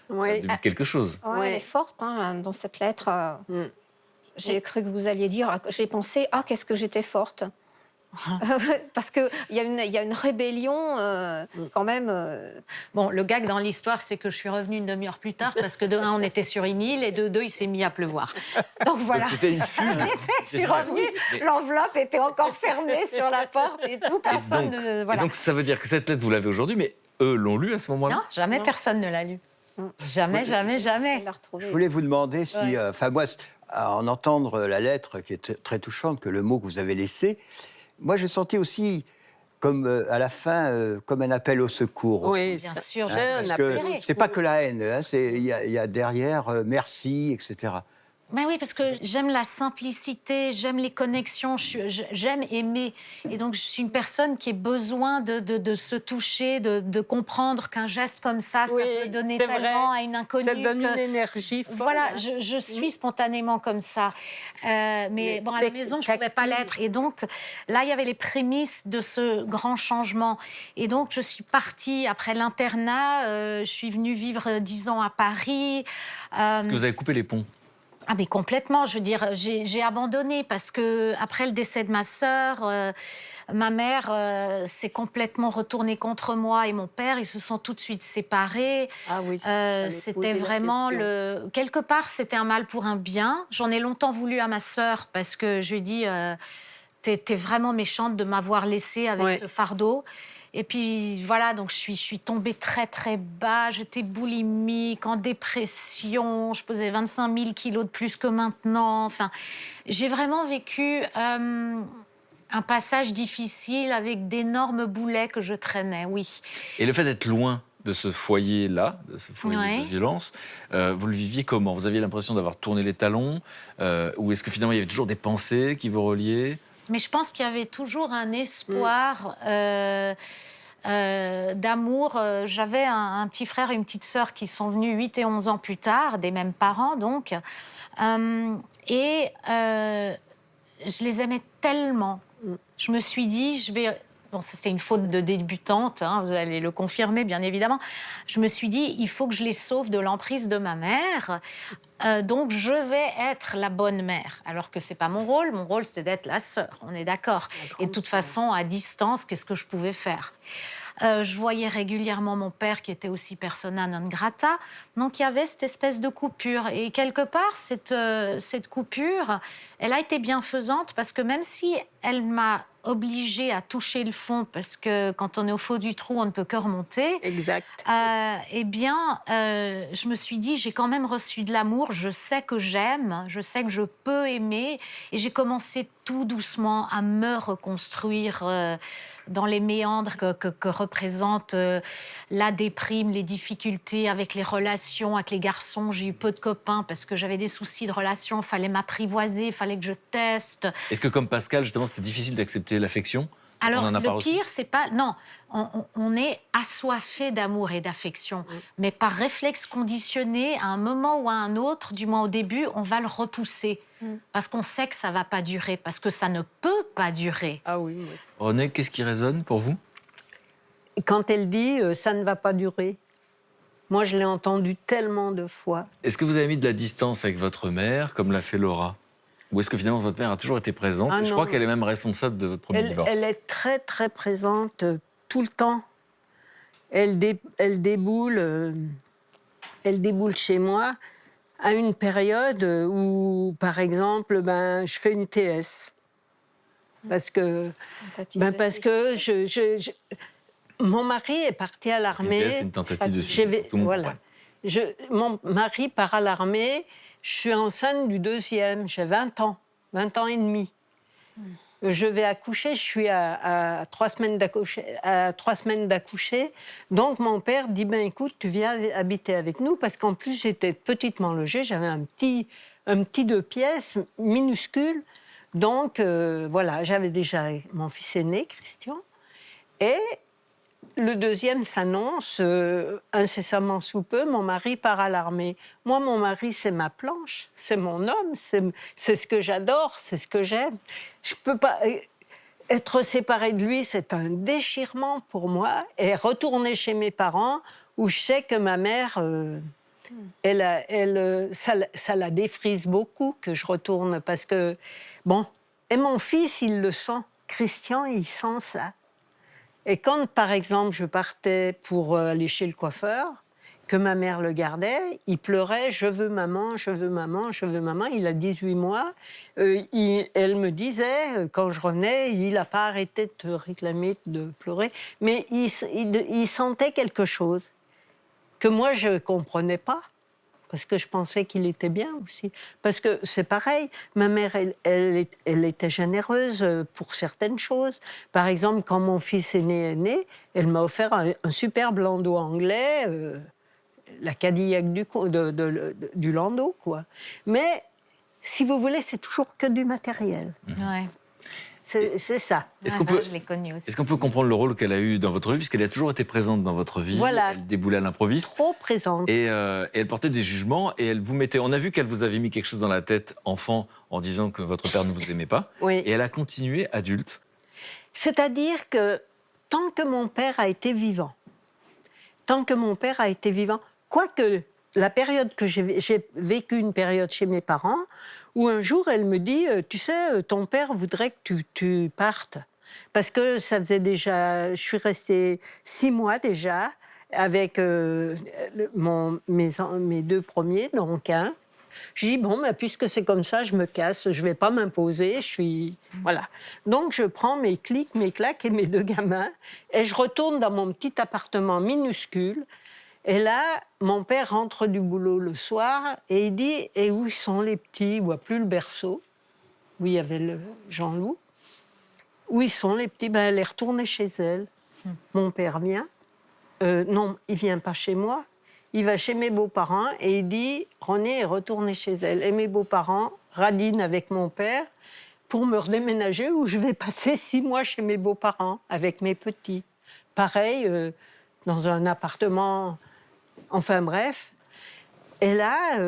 Oui. début de quelque chose. Ouais, Ouais. elle est forte hein, dans cette lettre. J'ai cru que vous alliez dire, j'ai pensé, qu'est-ce que j'étais forte. Parce qu'il y a une rébellion quand même. Bon, le gag dans l'histoire, c'est que je suis revenue une demi-heure plus tard parce que de un, on était sur une île et de deux, il s'est mis à pleuvoir. Donc voilà. Donc, c'était une fugue. Je suis revenue, Mais- l'enveloppe était encore fermée sur la porte et tout. Personne ne... Et Voilà. donc, ça veut dire que cette lettre, vous l'avez aujourd'hui, mais eux l'ont lue à ce moment-là? Non, jamais personne ne l'a lu. Jamais, jamais, jamais. Elle l'a retrouvée. Je voulais vous demander si, enfin moi, à en entendre la lettre qui est très touchante, que le mot que vous avez laissé, moi j'ai senti aussi à la fin, comme un appel au secours. Oui, Bien ça- sûr, c'est je un Parce appel. que c'est pas que la haine, hein, il y a derrière merci, etc. Mais oui, parce que j'aime la simplicité, j'aime les connexions, j'aime aimer. Et donc, je suis une personne qui a besoin de se toucher, de comprendre qu'un geste comme ça Oui, peut donner c'est tellement vrai. à une inconnue. Ça donne que- une énergie folle. Voilà, hein. je suis spontanément comme ça. Mais bon, à la maison, je ne pouvais pas tactile. l'être. Et donc, là, il y avait les prémices de ce grand changement. Et donc, je suis partie après l'internat. Je suis venue vivre 10 ans à Paris. Est-ce que vous avez coupé les ponts? Ah mais complètement, je veux dire, j'ai abandonné parce que après le décès de ma sœur, ma mère s'est complètement retournée contre moi et mon père, ils se sont tout de suite séparés. Ah oui, j'allais C'était poser la vraiment question. quelque part, c'était un mal pour un bien. J'en ai longtemps voulu à ma sœur parce que je lui ai dit, t'es vraiment méchante de m'avoir laissée avec Ouais. ce fardeau. Et puis voilà, donc je suis tombée très très bas, j'étais boulimique, en dépression, je pesais 25 000 kilos de plus que maintenant. Enfin, j'ai vraiment vécu un passage difficile avec d'énormes boulets que je traînais, oui. Et le fait d'être loin de ce foyer-là, de ce foyer Ouais. de violence, vous le viviez comment? Vous aviez l'impression d'avoir tourné les talons? Ou est-ce que finalement il y avait toujours des pensées qui vous reliaient? Mais je pense qu'il y avait toujours un espoir d'amour. J'avais un petit frère et une petite sœur qui sont venus 8 et 11 ans plus tard, des mêmes parents donc. Je les aimais tellement. Je me suis dit, je vais... Bon, ça, c'est une faute de débutante, hein, vous allez le confirmer, bien évidemment. Je me suis dit, il faut que je les sauve de l'emprise de ma mère. Donc, je vais être la bonne mère. Alors que c'est pas mon rôle. Mon rôle, c'était d'être la sœur. On est d'accord. Et de toute façon, à distance, qu'est-ce que je pouvais faire? Je voyais régulièrement mon père, qui était aussi persona non grata. Donc, il y avait cette espèce de coupure. Et quelque part, cette coupure, elle a été bienfaisante parce que même si elle m'a obligée à toucher le fond, parce que quand on est au fond du trou, on ne peut que remonter. Exact. Eh bien, je me suis dit, j'ai quand même reçu de l'amour, je sais que j'aime, je sais que je peux aimer, et j'ai commencé tout doucement à me reconstruire dans les méandres que représente la déprime, les difficultés avec les relations, avec les garçons. J'ai eu peu de copains parce que j'avais des soucis de relations, il fallait m'apprivoiser, il fallait que je teste. Est-ce que comme Pascal, justement, c'était difficile d'accepter l'affection? Alors, On en a pas le reçu. pire, c'est pas... Non, on est assoiffé d'amour et d'affection. Mais par réflexe conditionné, à un moment ou à un autre, du moins au début, on va le repousser. Parce qu'on sait que ça va pas durer, parce que ça ne peut pas durer. Ah oui. oui. René, qu'est-ce qui résonne pour vous? Quand elle dit ça ne va pas durer, moi je l'ai entendu tellement de fois. Est-ce que vous avez mis de la distance avec votre mère, comme l'a fait Laura? Ou est-ce que finalement votre mère a toujours été présente? Ah Et je non. crois qu'elle est même responsable de votre premier divorce. Elle est très très présente tout le temps. Elle déboule chez moi à une période où, par exemple, je fais une TS. Parce que, mon mari est parti à l'armée. C'est une tentative de suicide. Tout le monde Voilà. Mon mari part à l'armée. Je suis enceinte du deuxième. J'ai 20 ans et demi. Je vais accoucher. Je suis à 3 semaines d'accoucher. Donc mon père dit écoute, tu viens habiter avec nous parce qu'en plus j'étais petitement logée. J'avais un petit 2 pièces minuscule. Donc voilà, j'avais déjà mon fils aîné, Christian, et le deuxième s'annonce incessamment sous peu. Mon mari part à l'armée. Moi, mon mari, c'est ma planche, c'est mon homme, c'est ce que j'adore, c'est ce que j'aime. Je peux pas être séparée de lui, c'est un déchirement pour moi. Et retourner chez mes parents, où je sais que ma mère, ça la défrise beaucoup que je retourne parce que bon. Et mon fils, il le sent. Christian, il sent ça. Et quand, par exemple, je partais pour aller chez le coiffeur, que ma mère le gardait, il pleurait « Je veux maman, je veux maman, je veux maman ». Il a 18 mois. Elle me disait, quand je revenais, il n'a pas arrêté de te réclamer, de pleurer. Mais il sentait quelque chose que moi, je ne comprenais pas. parce que je pensais qu'il était bien aussi. Parce que c'est pareil, ma mère, elle était généreuse pour certaines choses. Par exemple, quand mon fils est né, elle m'a offert un superbe landau anglais, la Cadillac du landau, quoi. Mais, si vous voulez, c'est toujours que du matériel. Ouais. C'est ça. Est-ce qu'on peut- Je l'ai connu aussi. Est-ce qu'on peut comprendre le rôle qu'elle a eu dans votre vie, puisqu'elle a toujours été présente dans votre vie, Voilà. elle déboulait à l'improviste, Trop présente. et elle portait des jugements, et elle vous mettait... On a vu qu'elle vous avait mis quelque chose dans la tête, enfant, en disant que votre père ne vous aimait pas, Oui. et elle a continué adulte. C'est-à-dire que tant que mon père a été vivant, quoique la période que j'ai vécu une période chez mes parents, où un jour elle me dit, tu sais, ton père voudrait que tu partes. Parce que ça faisait déjà, je suis restée 6 mois déjà, avec mes 2 premiers, donc un. Je dis, bon, bah, puisque c'est comme ça, je me casse, je ne vais pas m'imposer, Voilà. Donc, je prends mes clics, mes claques et mes 2 gamins, et je retourne dans mon petit appartement minuscule. Et là, mon père rentre du boulot le soir, et il dit, et où sont les petits? Il ne voit plus le berceau, où il y avait le Jean-Loup. Où ils sont, les petits? Ben, elle est retournée chez elle. Mon père vient. Non, il ne vient pas chez moi. Il va chez mes beaux-parents et il dit « René est retournée chez elle ». Et mes beaux-parents radinent avec mon père pour me redéménager où je vais passer 6 mois chez mes beaux-parents avec mes petits. Pareil, dans un appartement... Enfin bref. Et là,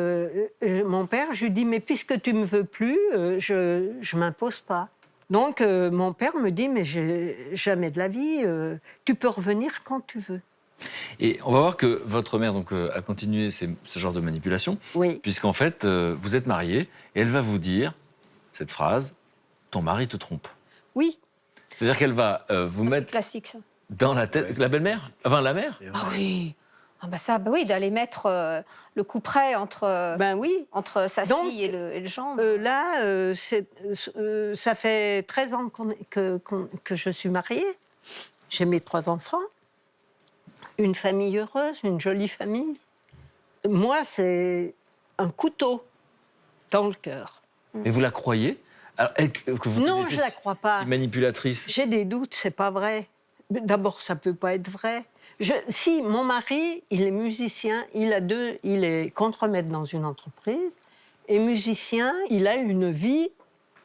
mon père, je lui dis « Mais puisque tu ne me veux plus, je ne m'impose pas ». Donc, mon père me dit « Mais jamais de la vie, tu peux revenir quand tu veux ». Et on va voir que votre mère donc, a continué ce genre de manipulation, Oui. puisqu'en fait, vous êtes mariés, et elle va vous dire cette phrase, « Ton mari te trompe ». Oui. C'est-à-dire qu'elle va vous C'est mettre classique, ça. dans la tête... La belle-mère? Enfin, la mère? Ah oui. Ah bah ça, bah oui, d'aller mettre le coup près entre, Ben oui. entre sa Donc, fille et le gendre. Là, ça fait 13 ans que je suis mariée. J'ai mes 3 enfants. Une famille heureuse, une jolie famille. Moi, c'est un couteau dans le cœur. Mais vous la croyez? Alors, elle, que vous Non, connaissez je la crois pas. Si manipulatrice. J'ai des doutes, c'est pas vrai. D'abord, ça peut pas être vrai. Si, mon mari, il est musicien, il est contremaître dans une entreprise, et musicien, il a une vie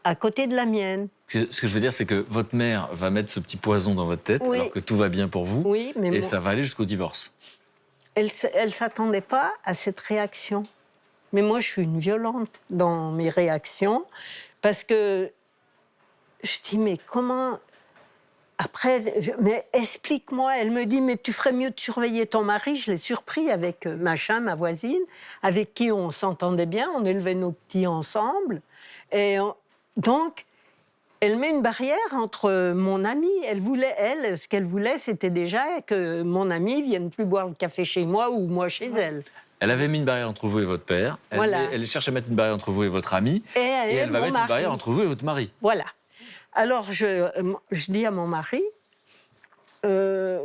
à côté de la mienne. Ce que je veux dire, c'est que votre mère va mettre ce petit poison dans votre tête, Oui. alors que tout va bien pour vous, Oui, mais et moi- ça va aller jusqu'au divorce. Elle ne s'attendait pas à cette réaction. Mais moi, je suis une violente dans mes réactions, parce que je dis, mais comment... Après, mais explique-moi. Elle me dit, mais tu ferais mieux de surveiller ton mari. Je l'ai surpris avec Machin, ma voisine, avec qui on s'entendait bien, on élevait nos petits ensemble. Donc, elle met une barrière entre mon amie. Ce qu'elle voulait, c'était déjà que mon amie vienne plus boire le café chez moi ou moi chez elle. Elle avait mis une barrière entre vous et votre père. Voilà. Elle cherche à mettre une barrière entre vous et votre ami. Et elle va mon mettre mari. une barrière entre vous et votre mari. Voilà. Alors, je dis à mon mari, eh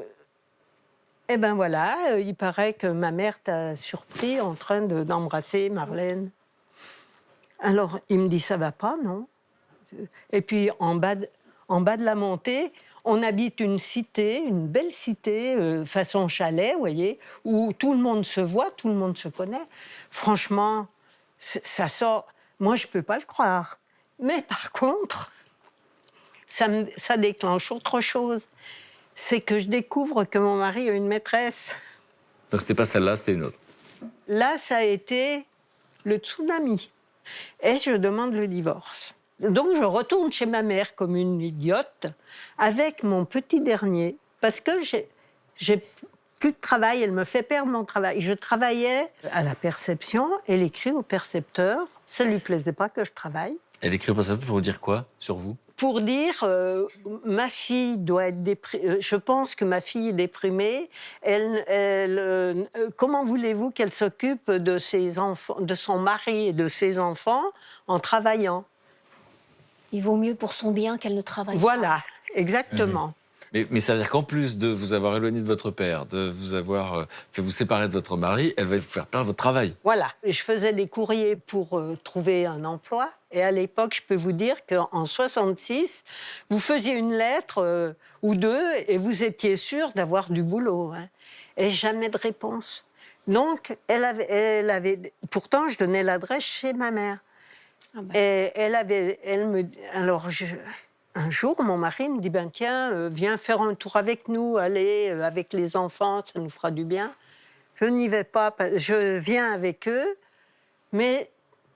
ben voilà, il paraît que ma mère t'a surpris en train d'embrasser Marlène. Alors, il me dit, ça va pas, non? Et puis, en bas de la montée, on habite une cité, une belle cité, façon chalet, vous voyez, où tout le monde se voit, tout le monde se connaît. Franchement, ça sort... Moi, je peux pas le croire. Mais par contre... Ça déclenche autre chose. C'est que je découvre que mon mari a une maîtresse. Donc c'était pas celle-là, c'était une autre. Là, ça a été le tsunami. Et je demande le divorce. Donc je retourne chez ma mère comme une idiote avec mon petit dernier. Parce que j'ai plus de travail, elle me fait perdre mon travail. Je travaillais à la perception, elle écrit au percepteur. Ça ne lui plaisait pas que je travaille. Elle écrit au passage pour vous dire quoi sur vous? Pour dire, ma fille doit être déprimée. Je pense que ma fille est déprimée. Comment voulez-vous qu'elle s'occupe de ses enfants, de son mari et de ses enfants en travaillant? Il vaut mieux pour son bien qu'elle ne travaille pas. Voilà, exactement. Mais ça veut dire qu'en plus de vous avoir éloigné de votre père, de vous avoir fait vous séparer de votre mari, elle va vous faire perdre votre travail. Voilà. Et je faisais des courriers pour trouver un emploi. Et à l'époque, je peux vous dire qu'en 66, vous faisiez une lettre ou deux et vous étiez sûr d'avoir du boulot. Hein. Et jamais de réponse. Donc, elle avait... Pourtant, je donnais l'adresse chez ma mère. Ah ben. Et un jour, mon mari me dit, ben tiens, viens faire un tour avec nous, allez, avec les enfants, ça nous fera du bien. Je n'y vais pas, je viens avec eux, mais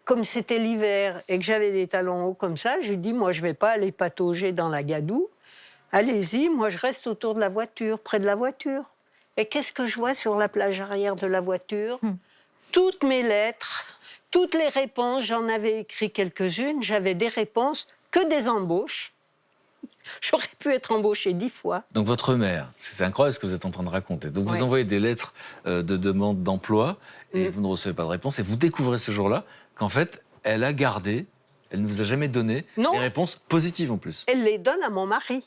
comme c'était l'hiver et que j'avais des talons hauts comme ça, je lui dis, moi, je ne vais pas aller patauger dans la gadoue. Allez-y, moi, je reste autour de la voiture, près de la voiture. Et qu'est-ce que je vois sur la plage arrière de la voiture ? Toutes mes lettres, toutes les réponses, j'en avais écrit quelques-unes, j'avais des réponses, que des embauches. J'aurais pu être embauchée 10 fois. Donc votre mère, c'est incroyable ce que vous êtes en train de raconter. Donc vous Ouais. envoyez des lettres de demande d'emploi et vous ne recevez pas de réponse. Et vous découvrez ce jour-là qu'en fait, elle a gardé, elle ne vous a jamais donné Non. des réponses positives en plus. Elle les donne à mon mari.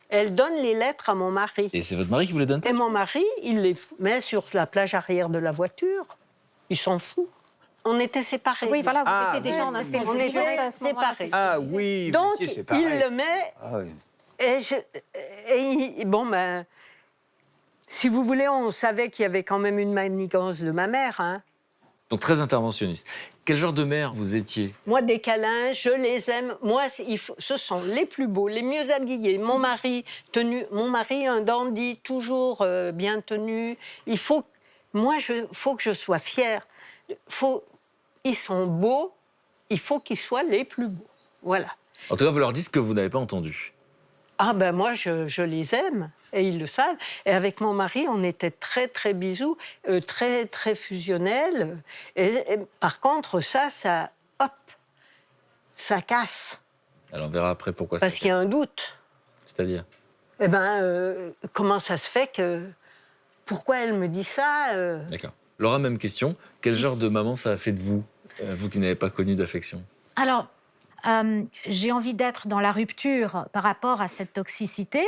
Elle donne les lettres à mon mari. Et c'est votre mari qui vous les donne pas? Et mon mari, il les met sur la plage arrière de la voiture. Il s'en fout. On était séparés. Oui, voilà, vous Ah, étiez déjà en on institution était à ce moment-là, séparés. c'est ce que Ah je disais. oui, Donc, vous étiez séparés. il le met. Ah oui. Bon, ben, si vous voulez, on savait qu'il y avait quand même une manigance de ma mère. Hein. Donc très interventionniste. Quel genre de mère vous étiez? Moi, des câlins, je les aime. Moi, ce sont les plus beaux, les mieux habillés. Mon mari, un dandy, toujours bien tenu. Faut que je sois fière. Ils sont beaux, il faut qu'ils soient les plus beaux. Voilà. En tout cas, vous leur dites ce que vous n'avez pas entendu. Ah ben moi, je les aime, et ils le savent. Et avec mon mari, on était très, très bisous, très, très fusionnels. Et par contre, ça casse. Alors on verra après pourquoi Parce ça qu'il y a casse. un doute. C'est-à-dire? Eh ben, comment ça se fait que... Pourquoi elle me dit ça D'accord. Laura, même question. Quel genre de maman ça a fait de vous, vous qui n'avez pas connu d'affection? Alors, j'ai envie d'être dans la rupture par rapport à cette toxicité,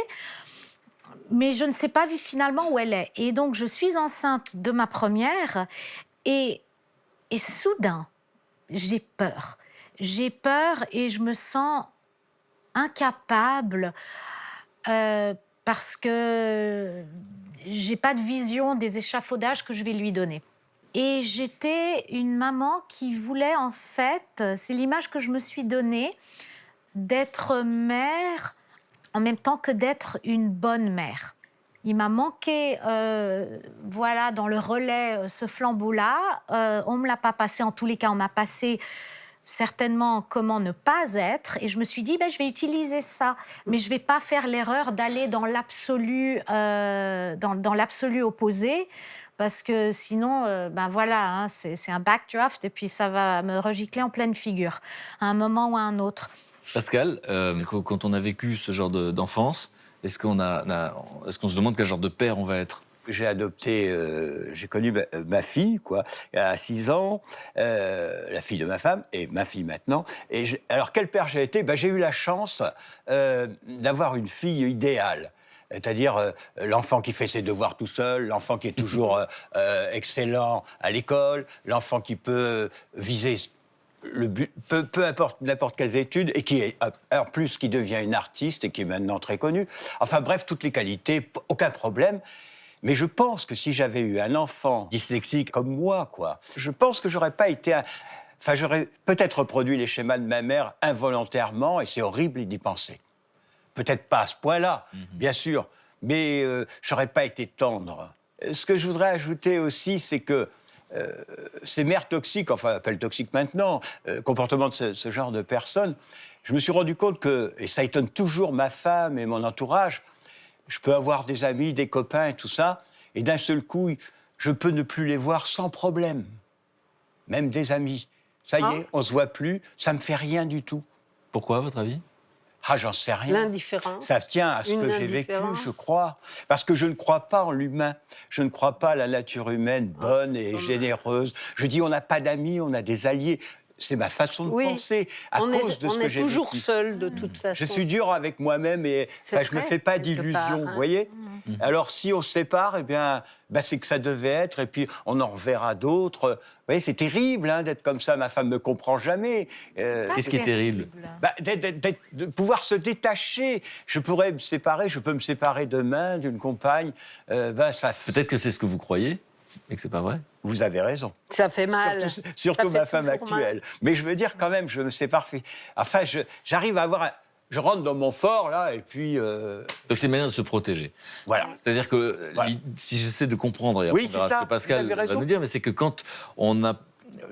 mais je ne sais pas finalement où elle est. Et donc, je suis enceinte de ma première et soudain, j'ai peur. J'ai peur et je me sens incapable parce que j'ai pas de vision des échafaudages que je vais lui donner. Et j'étais une maman qui voulait en fait, c'est l'image que je me suis donnée, d'être mère en même temps que d'être une bonne mère. Il m'a manqué, voilà, dans le relais, ce flambeau-là. On ne me l'a pas passé, en tous les cas, on m'a passé certainement comment ne pas être. Et je me suis dit, ben, je vais utiliser ça. Mais je ne vais pas faire l'erreur d'aller dans l'absolu, dans l'absolu opposé. Parce que sinon, ben voilà, hein, c'est un backdraft et puis ça va me regicler en pleine figure, à un moment ou à un autre. Pascal, quand on a vécu ce genre d'enfance, est-ce qu'on se demande quel genre de père on va être? J'ai connu ma fille, quoi, à 6 ans, la fille de ma femme, et ma fille maintenant. Alors, quel père j'ai été? J'ai eu la chance d'avoir une fille idéale. C'est-à-dire l'enfant qui fait ses devoirs tout seul, l'enfant qui est toujours excellent à l'école, l'enfant qui peut viser le but, peu importe n'importe quelles études, et qui est en plus qui devient une artiste et qui est maintenant très connue. Enfin bref, toutes les qualités, aucun problème. Mais je pense que si j'avais eu un enfant dyslexique comme moi, quoi, je pense que j'aurais pas été... Enfin, j'aurais peut-être reproduit les schémas de ma mère involontairement, et c'est horrible d'y penser. Peut-être pas à ce point-là, bien sûr, mais j'aurais pas été tendre. Ce que je voudrais ajouter aussi, c'est que ces mères toxiques, enfin, on appelle toxiques maintenant, comportement de ce genre de personnes, je me suis rendu compte que, et ça étonne toujours ma femme et mon entourage, je peux avoir des amis, des copains et tout ça, et d'un seul coup, je peux ne plus les voir sans problème. Même des amis. Ça y est, on se voit plus, ça me fait rien du tout. Pourquoi, à votre avis? Ah, j'en sais rien. L'indifférence. Ça tient à ce que j'ai vécu, je crois. Parce que je ne crois pas en l'humain. Je ne crois pas à la nature humaine bonne et généreuse. Je dis, on n'a pas d'amis, on a des alliés. c'est ma façon de Oui. penser à on cause est, de ce on que est j'ai toujours vécu. seul de toute façon. Je suis dur avec moi-même et C'est enfin, je me vrai, fais pas quelque d'illusions, part, hein. vous voyez. Alors si on se sépare, eh bien, c'est que ça devait être, et puis on en reverra d'autres. Vous voyez, c'est terrible hein, d'être comme ça. Ma femme ne comprend jamais. Qu'est-ce qui est terrible? De pouvoir se détacher. Je pourrais me séparer, je peux me séparer demain d'une compagne. Ça, Peut-être que c'est ce que vous croyez et que c'est pas vrai. vous avez raison. Ça fait mal. Surtout Ça fait ma femme toujours mal. actuelle. Mais je veux dire quand même, je me sépare. Enfin, j'arrive à avoir. Je rentre dans mon fort là, et puis Donc c'est une manière de se protéger. voilà. C'est-à-dire que Voilà. si j'essaie de comprendre, et après Oui, on verra c'est ça, ce que Pascal vous avez va raison. nous dire, mais c'est que quand on a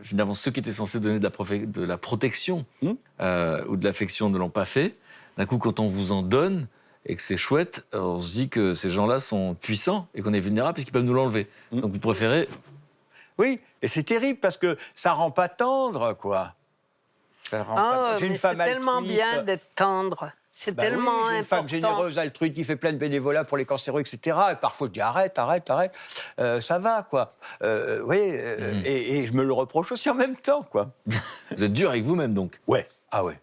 finalement ceux qui étaient censés donner de la protection ou de l'affection ne l'ont pas fait, d'un coup quand on vous en donne et que c'est chouette, on se dit que ces gens-là sont puissants et qu'on est vulnérable puisqu'ils peuvent nous l'enlever. Donc vous préférez... Oui, et c'est terrible parce que ça rend pas tendre, quoi. Ça rend pas Ah, tendre. J'ai une mais femme c'est tellement altruiste. bien d'être tendre. C'est Bah oui, tellement j'ai une important. femme généreuse, altruiste, qui fait plein de bénévolat pour les cancéreux, etc. Et parfois, je dis arrête. Ça va, quoi. Oui, et je me le reproche aussi en même temps, quoi. Vous êtes dur avec vous-même donc. Ouais. Ah ouais.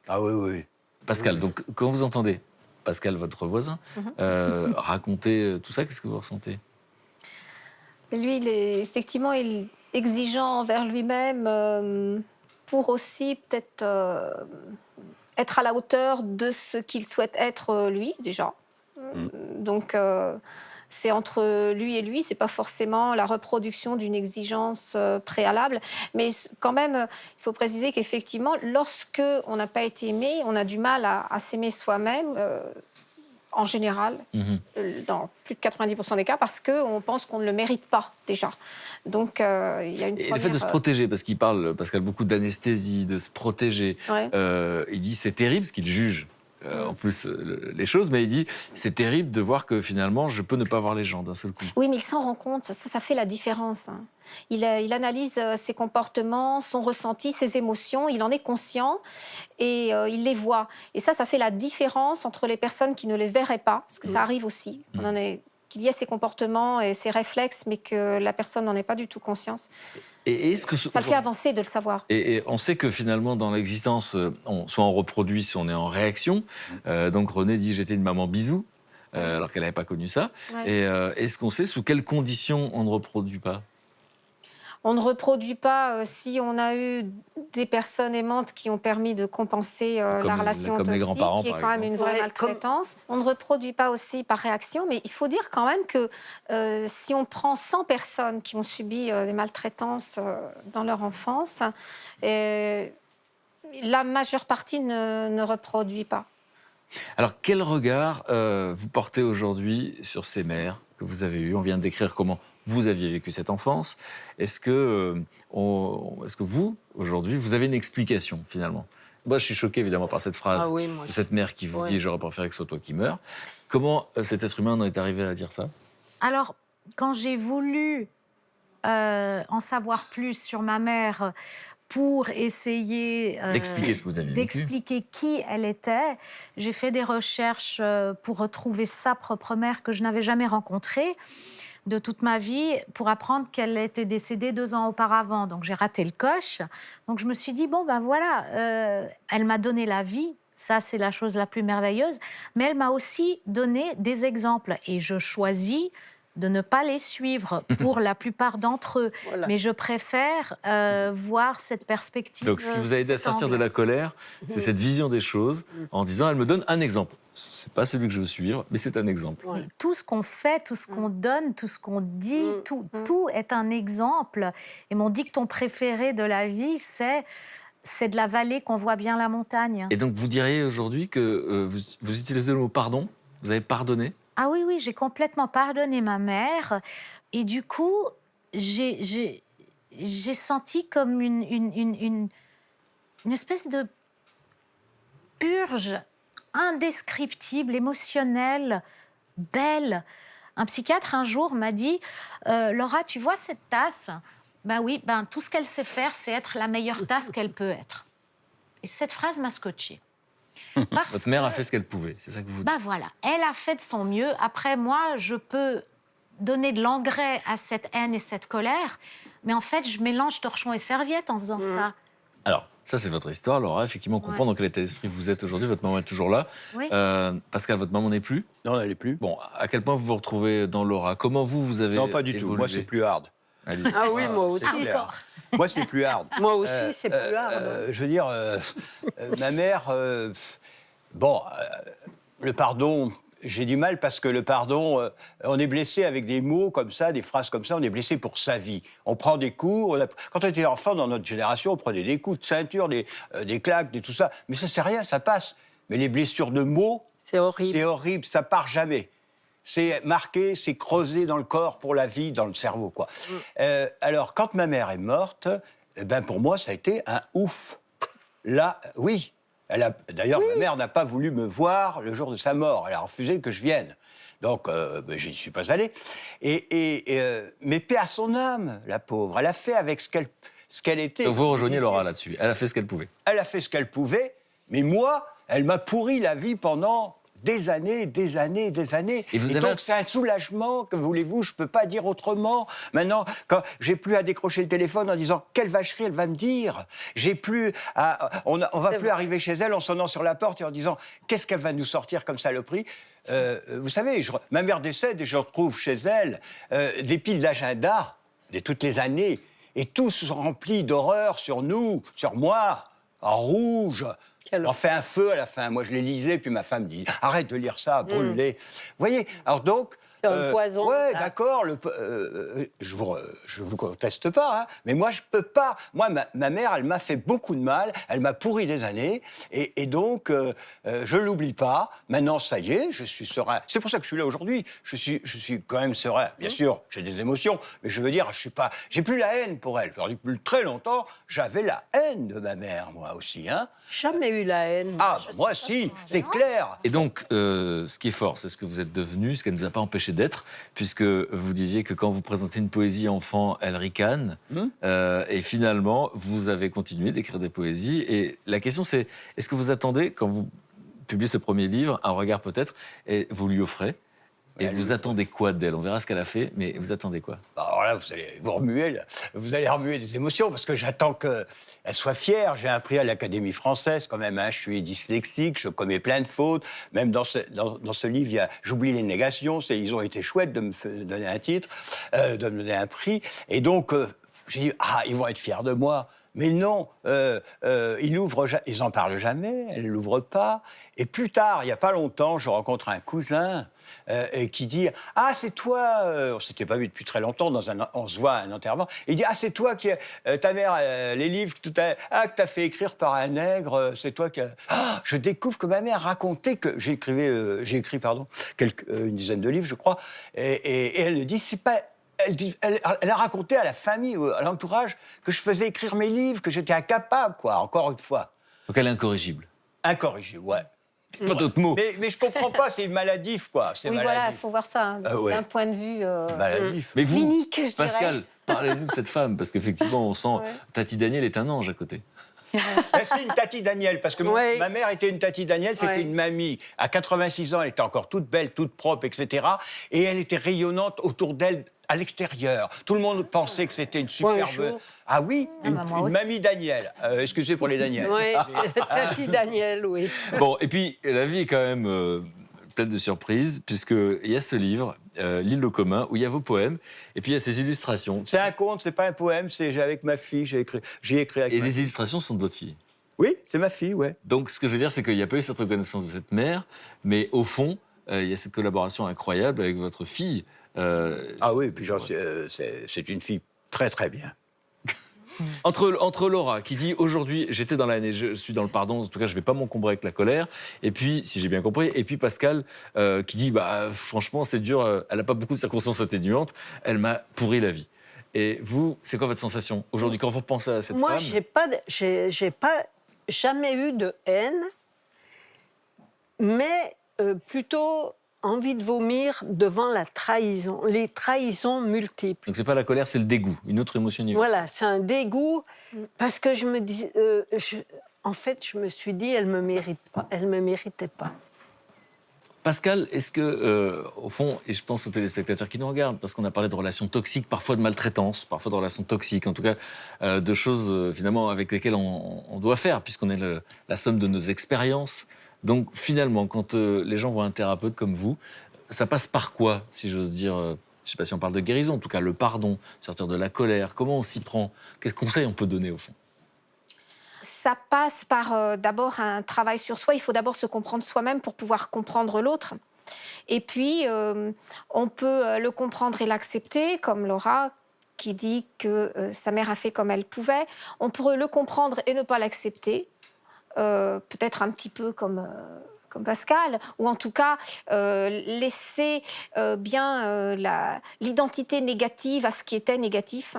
Ah oui. Pascal, donc quand vous entendez Pascal, votre voisin, raconter tout ça, qu'est-ce que vous ressentez? Lui, il est effectivement exigeant envers lui-même pour aussi peut-être être à la hauteur de ce qu'il souhaite être lui, déjà. Donc, c'est entre lui et lui, c'est pas forcément la reproduction d'une exigence préalable. Mais quand même, il faut préciser qu'effectivement, lorsque on n'a pas été aimé, on a du mal à s'aimer soi-même. En général, dans plus de 90% des cas, parce qu'on pense qu'on ne le mérite pas, déjà. Donc, il y a une Et première... le fait de se protéger, parce qu'il parle, Pascal, beaucoup d'anesthésie, de se protéger, Ouais. il dit c'est terrible, parce qu'il juge en plus les choses, mais il dit c'est terrible de voir que finalement je peux ne pas voir les gens d'un seul coup. Oui, mais il s'en rend compte, ça fait la différence. Hein. Il analyse ses comportements, son ressenti, ses émotions, il en est conscient et il les voit. Et ça fait la différence entre les personnes qui ne les verraient pas, parce que ça arrive aussi, qu'il y ait ces comportements et ces réflexes, mais que la personne n'en ait pas du tout conscience. Et est-ce que Ça le fait avancer de le savoir. Et on sait que finalement, dans l'existence, soit on reproduit, soit on est en réaction. Donc Renée dit j'étais une maman bisou, alors qu'elle n'avait pas connu ça. Ouais. Et est-ce qu'on sait sous quelles conditions on ne reproduit pas? On ne reproduit pas si on a eu des personnes aimantes qui ont permis de compenser la relation comme les toxique, grands-parents, qui est par quand même une vraie Ouais, maltraitance. On ne reproduit pas aussi par réaction, mais il faut dire quand même que si on prend 100 personnes qui ont subi des maltraitances dans leur enfance, la majeure partie ne reproduit pas. Alors, quel regard vous portez aujourd'hui sur ces mères que vous avez eues? On vient de décrire comment vous aviez vécu cette enfance. Est-ce que vous, aujourd'hui, vous avez une explication, finalement? Moi, je suis choqué, évidemment, par cette phrase Ah oui, moi de cette mère qui vous dit « j'aurais préféré que ce soit toi qui meurs ». Comment cet être humain en est arrivé à dire ça? Alors, quand j'ai voulu en savoir plus sur ma mère pour essayer D'expliquer ce que vous avez vécu. d'expliquer qui elle était, j'ai fait des recherches pour retrouver sa propre mère que je n'avais jamais rencontrée de toute ma vie, pour apprendre qu'elle était décédée 2 ans auparavant. Donc j'ai raté le coche. Donc je me suis dit, bon ben voilà, elle m'a donné la vie. Ça, c'est la chose la plus merveilleuse. Mais elle m'a aussi donné des exemples. Et je choisis de ne pas les suivre pour la plupart d'entre eux. Voilà. Mais je préfère voir cette perspective. Donc, ce qui vous a aidé à sous cet sortir de angle. la colère, c'est cette vision des choses en disant, elle me donne un exemple. C'est pas celui que je veux suivre, mais c'est un exemple. Ouais. Tout ce qu'on fait, tout ce qu'on donne, tout ce qu'on dit, tout est un exemple. Et mon dicton préféré de la vie, c'est de la vallée qu'on voit bien la montagne. Et donc, vous diriez aujourd'hui que vous utilisez le mot pardon, vous avez pardonné? Ah oui, oui, j'ai complètement pardonné ma mère. Et du coup, j'ai senti comme une espèce de purge indescriptible, émotionnelle, belle. Un psychiatre, un jour, m'a dit « Laura, tu vois cette tasse ? Ben oui, tout ce qu'elle sait faire, c'est être la meilleure tasse qu'elle peut être. » Et cette phrase m'a scotchée. Votre mère a fait ce qu'elle pouvait, c'est ça que vous dites? Voilà, elle a fait de son mieux. Après, moi, je peux donner de l'engrais à cette haine et cette colère, mais en fait, je mélange torchon et serviette en faisant ça. Alors, ça, c'est votre histoire, Laura. Effectivement, on comprend dans quel état d'esprit vous êtes aujourd'hui. Votre maman est toujours là. Oui. Pascal, votre maman n'est plus. Non, elle n'est plus. Bon, à quel point vous vous retrouvez dans Laura? Comment vous avez Non, pas du tout. évolué? Moi, c'est plus hard. Allez-y. Ah oui, moi aussi. C'est clair. Moi, c'est plus hard. Moi aussi, c'est plus hard. Je veux dire, ma mère, le pardon, j'ai du mal parce que le pardon, on est blessé avec des mots comme ça, des phrases comme ça, on est blessé pour sa vie. On prend des coups, quand on était enfant dans notre génération, on prenait des coups de ceinture, des claques, tout ça. Mais ça, c'est rien, ça passe. Mais les blessures de mots, C'est horrible. c'est horrible, ça part jamais. C'est marqué, c'est creusé dans le corps pour la vie, dans le cerveau, quoi. Alors, quand ma mère est morte, pour moi, ça a été un ouf. Là, oui. D'ailleurs, ma mère n'a pas voulu me voir le jour de sa mort. Elle a refusé que je vienne. Donc, je n'y suis pas allé. Mais paix à son âme, la pauvre. Elle a fait avec ce qu'elle était. Donc vous rejoignez Laura là-dessus. Elle a fait ce qu'elle pouvait. Elle a fait ce qu'elle pouvait, mais moi, elle m'a pourri la vie pendant des années. Et vous avez donc, c'est un soulagement, que voulez-vous, je ne peux pas dire autrement. Maintenant, quand j'ai plus à décrocher le téléphone en disant « Quelle vacherie elle va me dire ?» J'ai plus on va plus arriver chez elle en sonnant sur la porte et en disant « Qu'est-ce qu'elle va nous sortir comme saloperie ?» Vous savez, ma mère décède et je retrouve chez elle des piles d'agenda de toutes les années, et tous sont remplis d'horreur sur nous, sur moi, en rouge. On fait un feu à la fin. Moi, je les lisais, puis ma femme me dit « Arrête de lire ça, brûle-les. Vous voyez, alors donc... C'est un poison. Ouais, ça. d'accord, je vous conteste pas, hein, mais moi, je peux pas. Moi, ma mère, elle m'a fait beaucoup de mal, elle m'a pourri des années, et donc, je l'oublie pas. Maintenant, ça y est, je suis serein. C'est pour ça que je suis là aujourd'hui. Je suis quand même serein. Bien sûr, j'ai des émotions, mais je veux dire, j'ai plus la haine pour elle. Alors, depuis très longtemps, j'avais la haine de ma mère, moi aussi, hein. Jamais eu la haine. Ah, moi, si, c'est clair. Et donc, ce qui est fort, c'est ce que vous êtes devenu, ce qui ne nous a pas empêché d'être, puisque vous disiez que quand vous présentez une poésie enfant, elle ricane. Et finalement, vous avez continué d'écrire des poésies. Et la question, c'est, est-ce que vous attendez, quand vous publiez ce premier livre, un regard peut-être, et vous lui offrez? Et vous attendez quoi d'elle? On verra ce qu'elle a fait, mais vous attendez quoi? Alors là, vous allez remuer des émotions, parce que j'attends qu'elle soit fière. J'ai un prix à l'Académie française, quand même. Hein. Je suis dyslexique, je commets plein de fautes. Même dans ce livre, j'oublie les négations. Ils ont été chouettes de me donner un titre, de me donner un prix. Et donc, j'ai dit, ils vont être fiers de moi. Mais non, ils n'en parlent jamais, elle ne l'ouvre pas. Et plus tard, il n'y a pas longtemps, je rencontre un cousin qui dit « Ah, c'est toi !» On ne s'était pas vu depuis très longtemps, on se voit à un enterrement. Il dit « Ah, c'est toi qui... ta mère, les livres que tu as fait écrire par un nègre, c'est toi qui... » Je découvre que ma mère racontait que... J'ai écrit une dizaine de livres, je crois. Et elle dit « C'est pas... » Elle a raconté à la famille, à l'entourage, que je faisais écrire mes livres, que j'étais incapable, quoi, encore une fois. Donc elle est incorrigible. Incorrigible, ouais. Pas d'autres mots. Mais je comprends pas, c'est maladif, quoi. C'est Oui, maladif. voilà, il faut voir ça hein, ouais. d'un point de vue Maladif. Mais vous, clinique, je dirais. Pascal, parlez-nous de cette femme, parce qu'effectivement, on sent... Tati Daniel est un ange à côté. C'est une Tati Daniel, parce que ma mère était une Tati Daniel, c'était une mamie. À 86 ans, elle était encore toute belle, toute propre, etc. Et elle était rayonnante autour d'elle, à l'extérieur. Tout le monde pensait que c'était une superbe... Bonjour. Ah oui, une aussi. mamie Daniel. Excusez pour les Daniel. Oui, Tati Daniel, oui. Bon, et puis, la vie est quand même pleine de surprises, puisqu'il y a ce livre, L'île au commun, où il y a vos poèmes, et puis il y a ces illustrations. C'est un conte, c'est pas un poème, c'est avec ma fille, j'ai écrit avec Et ma les fille. illustrations sont de votre fille. Oui, c'est ma fille, ouais. Donc, ce que je veux dire, c'est qu'il n'y a pas eu cette reconnaissance de cette mère, mais au fond, il y a cette collaboration incroyable avec votre fille. Ah oui, puis c'est une fille très très bien. Entre Laura, qui dit aujourd'hui, j'étais dans la haine et je suis dans le pardon, en tout cas, je ne vais pas m'encombrer avec la colère, et puis, si j'ai bien compris, et puis Pascal, qui dit, franchement, c'est dur, elle n'a pas beaucoup de circonstances atténuantes, elle m'a pourri la vie. Et vous, c'est quoi votre sensation aujourd'hui quand vous pensez à cette Moi, femme? j'ai pas jamais eu de haine, mais plutôt envie de vomir devant la trahison, les trahisons multiples. Donc c'est pas la colère, c'est le dégoût, une autre émotion universelle. Voilà, c'est un dégoût parce que je me dis, en fait, je me suis dit, elle me méritait pas. Pascal, est-ce que, au fond, et je pense aux téléspectateurs qui nous regardent, parce qu'on a parlé de relations toxiques, parfois de maltraitance, parfois de relations toxiques, en tout cas de choses finalement avec lesquelles on doit faire, puisqu'on est la somme de nos expériences. Donc finalement, quand les gens voient un thérapeute comme vous, ça passe par quoi, si j'ose dire je ne sais pas si on parle de guérison, en tout cas le pardon, sortir de la colère, comment on s'y prend? Quels conseils on peut donner au fond? Ça passe par d'abord un travail sur soi. Il faut d'abord se comprendre soi-même pour pouvoir comprendre l'autre. Et puis, on peut le comprendre et l'accepter, comme Laura qui dit que sa mère a fait comme elle pouvait. On pourrait le comprendre et ne pas l'accepter, peut-être un petit peu comme Pascal, ou en tout cas laisser bien l'identité négative à ce qui était négatif.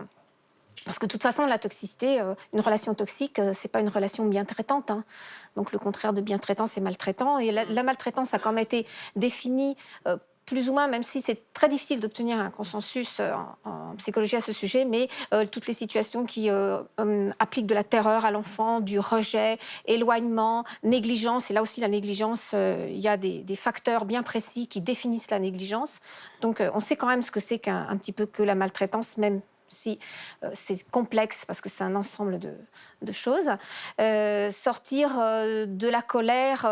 Parce que de toute façon, la toxicité, une relation toxique, c'est pas une relation bien traitante. Hein. Donc le contraire de bien traitant, c'est maltraitant. Et la maltraitance a quand même été définie plus ou moins, même si c'est très difficile d'obtenir un consensus en psychologie à ce sujet, mais toutes les situations qui appliquent de la terreur à l'enfant, du rejet, éloignement, négligence. Et là aussi, la négligence, il y a des facteurs bien précis qui définissent la négligence. Donc on sait quand même ce que c'est qu'un petit peu que la maltraitance, même si c'est complexe parce que c'est un ensemble de choses. Sortir de la colère,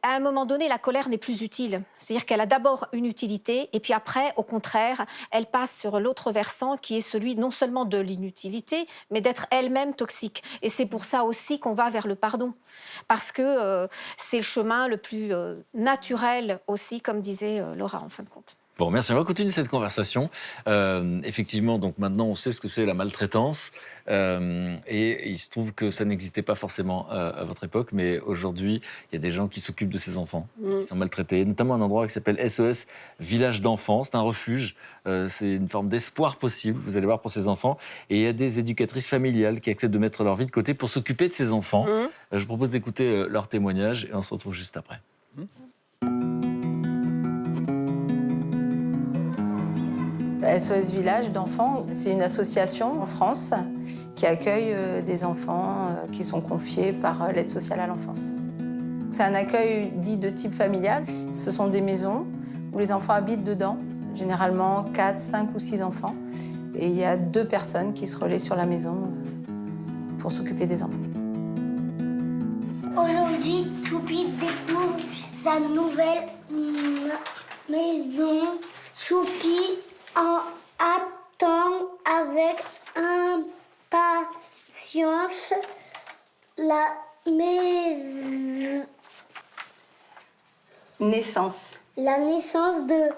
à un moment donné, la colère n'est plus utile. C'est-à-dire qu'elle a d'abord une utilité et puis après, au contraire, elle passe sur l'autre versant qui est celui non seulement de l'inutilité, mais d'être elle-même toxique. Et c'est pour ça aussi qu'on va vers le pardon. Parce que c'est le chemin le plus naturel aussi, comme disait Laura en fin de compte. Bon, merci. On va continuer cette conversation. Effectivement, donc maintenant, on sait ce que c'est la maltraitance. Et il se trouve que ça n'existait pas forcément à votre époque, mais aujourd'hui, il y a des gens qui s'occupent de ces enfants, qui sont maltraités, notamment un endroit qui s'appelle SOS Village d'enfants. C'est un refuge, c'est une forme d'espoir possible, vous allez voir, pour ces enfants. Et il y a des éducatrices familiales qui acceptent de mettre leur vie de côté pour s'occuper de ces enfants. Je vous propose d'écouter leur témoignage et on se retrouve juste après. SOS Village d'enfants, c'est une association en France qui accueille des enfants qui sont confiés par l'aide sociale à l'enfance. C'est un accueil dit de type familial. Ce sont des maisons où les enfants habitent dedans, généralement 4, 5 ou 6 enfants. Et il y a 2 personnes qui se relaient sur la maison pour s'occuper des enfants. Aujourd'hui, Choupi découvre sa nouvelle maison. Choupi en attend avec impatience la Naissance. la naissance de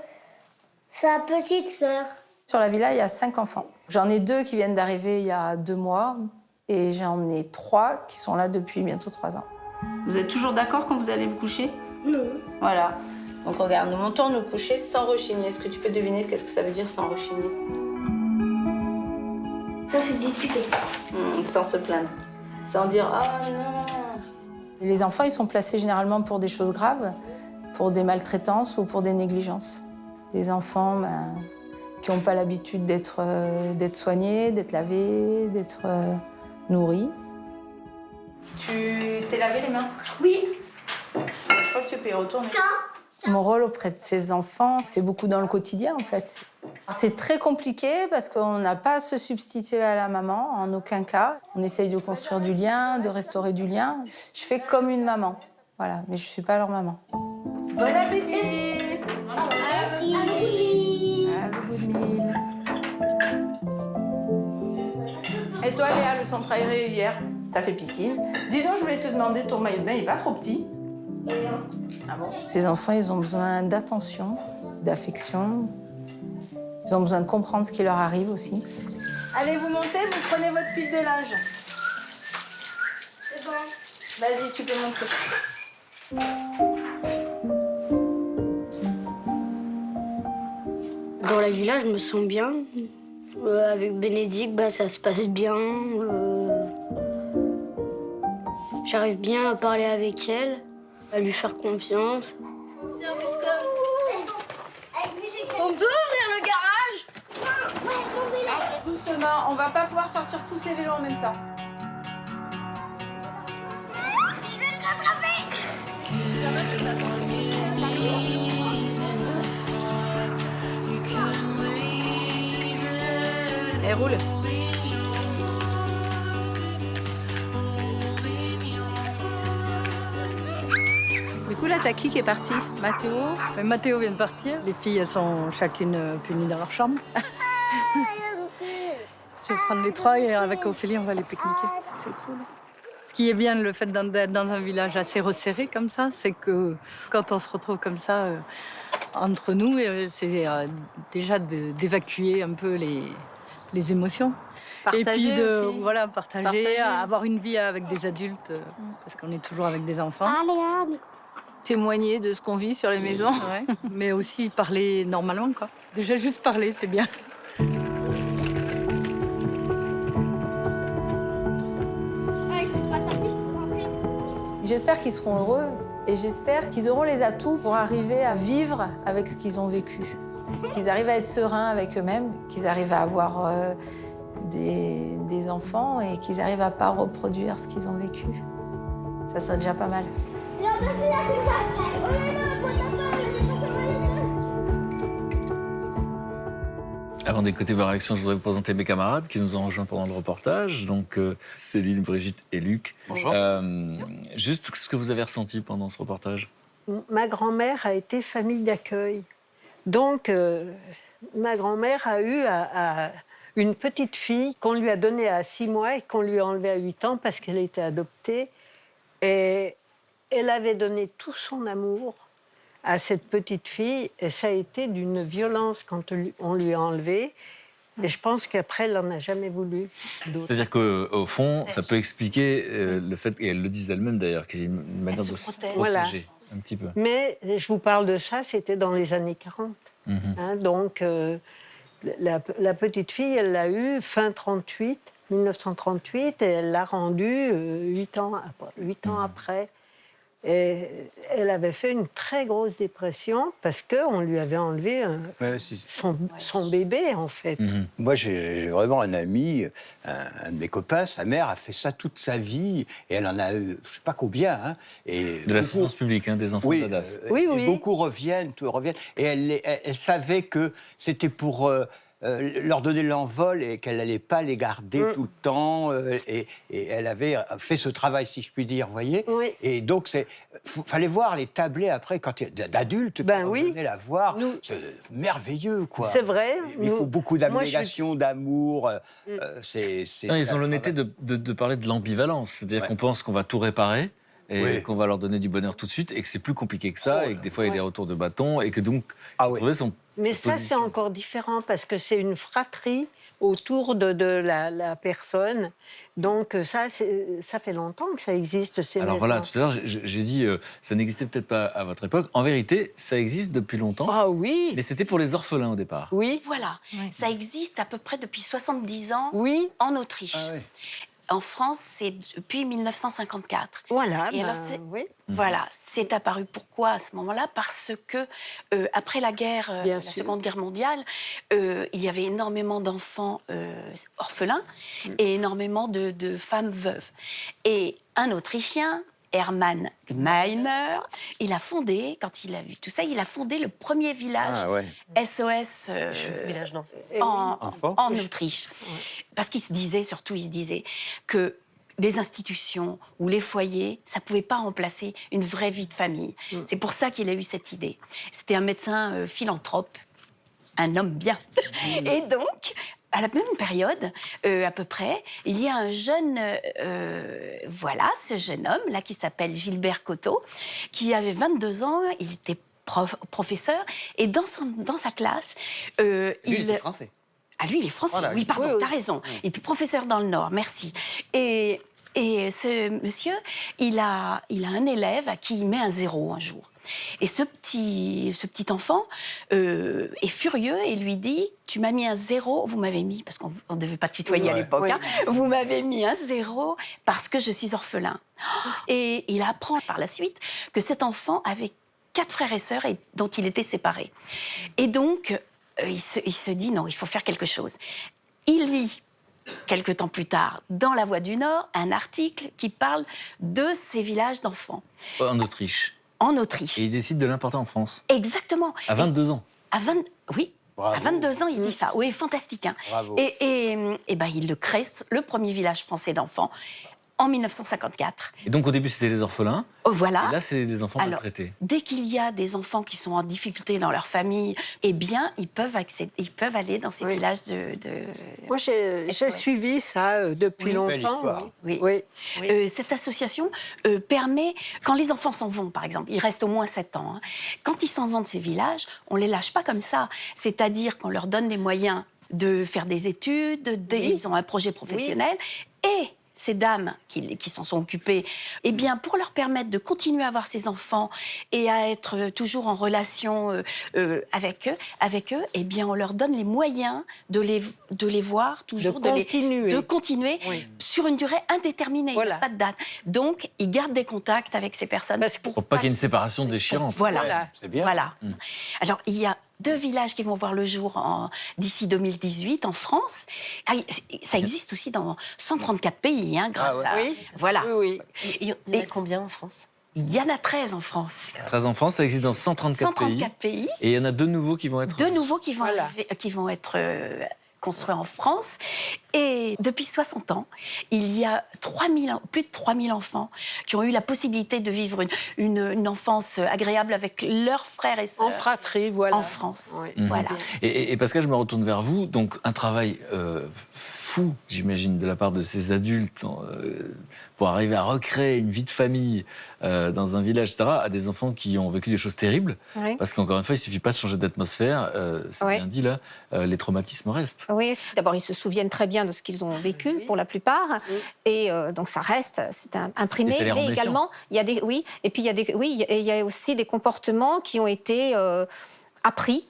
sa petite sœur. Sur la villa, il y a 5 enfants. J'en ai 2 qui viennent d'arriver il y a 2 mois et j'en ai 3 qui sont là depuis bientôt 3 ans. Vous êtes toujours d'accord quand vous allez vous coucher? Non. Voilà. Donc regarde, nous montons nous coucher sans rechigner. Est-ce que tu peux deviner qu'est-ce que ça veut dire sans rechigner? Ça, c'est discuter. Sans se plaindre. Sans dire « Oh non ». Les enfants, ils sont placés généralement pour des choses graves, pour des maltraitances ou pour des négligences. Des enfants qui n'ont pas l'habitude d'être soignés, d'être lavés, d'être nourris. Tu t'es lavé les mains? Oui. Je crois que tu peux y retourner. Mon rôle auprès de ces enfants, c'est beaucoup dans le quotidien, en fait. C'est très compliqué parce qu'on n'a pas à se substituer à la maman, en aucun cas. On essaye de construire du lien, de restaurer du lien. Je fais comme une maman, voilà, mais je ne suis pas leur maman. Bon appétit! Merci. Have a good meal. Et toi, Léa, le centre aéré hier, t'as fait piscine. Dis donc, je voulais te demander, ton maillot de bain, il n'est pas trop petit? Ah bon? Ces enfants, ils ont besoin d'attention, d'affection. Ils ont besoin de comprendre ce qui leur arrive aussi. Allez, vous montez, vous prenez votre pile de linge. C'est bon. Vas-y, tu peux monter. Dans la villa, je me sens bien. Avec Bénédicte, ça se passe bien. J'arrive bien à parler avec elle, à lui faire confiance. On peut ouvrir le garage? Doucement, on va pas pouvoir sortir tous les vélos en même temps. Je vais le rattraper. Elle roule. Du coup, là, t'as qui est parti? Mathéo? Mathéo vient de partir. Les filles, elles sont chacune punies dans leur chambre. Je vais prendre les 3 et avec Ophélie, on va les pique-niquer. C'est cool. Ce qui est bien, le fait d'être dans un village assez resserré comme ça, c'est que quand on se retrouve comme ça entre nous, c'est déjà d'évacuer un peu les émotions. Partager et puis aussi. voilà, partager, avoir une vie avec des adultes, parce qu'on est toujours avec des enfants. Témoigner de ce qu'on vit sur les maisons. Ouais. Mais aussi parler normalement, quoi. Déjà, juste parler, c'est bien. J'espère qu'ils seront heureux et j'espère qu'ils auront les atouts pour arriver à vivre avec ce qu'ils ont vécu. Qu'ils arrivent à être sereins avec eux-mêmes, qu'ils arrivent à avoir des enfants et qu'ils arrivent à pas reproduire ce qu'ils ont vécu. Ça serait déjà pas mal. Avant d'écouter vos réactions, je voudrais vous présenter mes camarades qui nous ont rejoints pendant le reportage. Donc, Céline, Brigitte et Luc. Bonjour. Juste ce que vous avez ressenti pendant ce reportage. Ma grand-mère a été famille d'accueil. Donc, ma grand-mère a eu une petite fille qu'on lui a donnée à 6 mois et qu'on lui a enlevée à 8 ans parce qu'elle était adoptée. Et elle avait donné tout son amour à cette petite fille. Et ça a été d'une violence quand on lui a enlevé. Et je pense qu'après, elle n'en a jamais voulu d'autre. C'est-à-dire qu'au fond, ça peut expliquer le fait, et elles le disent elles-mêmes d'ailleurs, qu'il y a une manière de se protéger Voilà. un petit peu. Mais je vous parle de ça, c'était dans les années 40. Hein, donc, la petite fille, elle l'a eue fin 1938, et elle l'a rendue 8 ans après. Et elle avait fait une très grosse dépression parce qu'on lui avait enlevé son bébé, en fait. Moi, j'ai vraiment un ami, un de mes copains, sa mère a fait ça toute sa vie, et elle en a eu, je ne sais pas combien. Hein, et De l'assistance publique, hein, des enfants oui, d'ADAS. et beaucoup reviennent, et elle savait que c'était pour leur donner l'envol et qu'elle n'allait pas les garder tout le temps. Et elle avait fait ce travail, si je puis dire, vous voyez. Oui. Et donc, fallait voir les tablés après, quand d'adultes qui venaient la voir. C'est merveilleux, quoi. C'est vrai. Il faut beaucoup d'abnégation, d'amour. Ils ont l'honnêteté de parler de l'ambivalence. C'est-à-dire qu'on pense qu'on va tout réparer et qu'on va leur donner du bonheur tout de suite et que c'est plus compliqué que ça et que des fois il y a des retours de bâton et que donc trouver son Mais ça, c'est encore différent parce que c'est une fratrie autour de la personne. Donc ça fait longtemps que ça existe, ces Alors maisons. voilà, tout à l'heure, j'ai dit, ça n'existait peut-être pas à votre époque. En vérité, ça existe depuis longtemps. Ah oui. Mais c'était pour les orphelins au départ. Oui. Voilà, ça existe à peu près depuis 70 ans en Autriche. Ah oui. En France, c'est depuis 1954. Voilà. Et alors, voilà, c'est apparu pourquoi à ce moment-là? Parce que après la guerre, la Seconde Guerre mondiale, il y avait énormément d'enfants orphelins et énormément de femmes veuves. Et un Autrichien, Hermann Gmeiner, il a fondé, quand il a vu tout ça, il a fondé le premier village SOS en Autriche. Parce qu'il se disait, surtout, que les institutions ou les foyers, ça ne pouvait pas remplacer une vraie vie de famille. C'est pour ça qu'il a eu cette idée. C'était un médecin philanthrope, un homme bien. Et donc, à la même période, à peu près, il y a un jeune, ce jeune homme là qui s'appelle Gilbert Coteau, qui avait 22 ans, il était professeur, et dans sa classe, il était français. Ah, lui, il est français. Voilà, oui, pardon, t'as raison. Il était professeur dans le Nord, merci. Et ce monsieur, il a un élève à qui il met un 0 un jour. Et ce petit enfant est furieux et lui dit « Tu m'as mis un 0, vous m'avez mis, parce qu'on ne devait pas tutoyer à l'époque, hein, vous m'avez mis un 0 parce que je suis orphelin. » Et il apprend par la suite que cet enfant avait 4 frères et sœurs dont il était séparé. Et donc, il se dit « Non, il faut faire quelque chose. » Il lit, quelque temps plus tard, dans La Voix du Nord, un article qui parle de ces villages d'enfants. En Autriche. en Autriche. Et il décide de l'importer en France. Exactement. À 22 ans. Oui. Bravo. À 22 ans, il dit ça. Oui, fantastique. Hein. Bravo. Et ben, il le crée, le premier village français d'enfants, en 1954. Et donc au début, c'était les orphelins. Oh, voilà. Et là, c'est des enfants Alors, maltraités. dès qu'il y a des enfants qui sont en difficulté dans leur famille, eh bien, ils peuvent aller dans ces villages de... Moi, j'ai suivi ça depuis Belle longtemps. histoire. Oui. Cette association permet, quand les enfants s'en vont, par exemple, ils restent au moins 7 ans, hein, quand ils s'en vont de ces villages, on ne les lâche pas comme ça. C'est-à-dire qu'on leur donne les moyens de faire des études, ils ont un projet professionnel, et ces dames qui s'en sont occupées, eh bien, pour leur permettre de continuer à avoir ces enfants et à être toujours en relation avec eux, eh bien, on leur donne les moyens de les voir toujours, de continuer sur une durée indéterminée, il n'y a pas de date. Donc, ils gardent des contacts avec ces personnes. Pour pas qu'il y ait une séparation déchirante. Voilà. C'est bien. Voilà. Alors, il y a 2 villages qui vont voir le jour d'ici 2018 en France. Ça existe aussi dans 134 pays, hein, grâce à... Voilà. Il y en a combien en France? Il y en a 13 en France. 13 en France, ça existe dans 134 pays. Et il y en a 2 nouveaux qui vont être... 2 nouveaux qui vont être construits en France. Et depuis 60 ans, il y a plus de 3000 enfants qui ont eu la possibilité de vivre une enfance agréable avec leurs frères et sœurs. En fratrie, voilà. En France. Voilà. Et Pascal, je me retourne vers vous. Donc, un travail fou, j'imagine, de la part de ces adultes pour arriver à recréer une vie de famille dans un village, etc., à des enfants qui ont vécu des choses terribles. Oui. Parce qu'encore une fois, il ne suffit pas de changer d'atmosphère. C'est bien dit, là, les traumatismes restent. Oui, d'abord, ils se souviennent très bien de ce qu'ils ont vécu, pour la plupart. Et donc, ça reste, c'est imprimé. Et ça les rend Mais méfiants. également, il y a des... Oui, et puis il y a aussi des comportements qui ont été appris,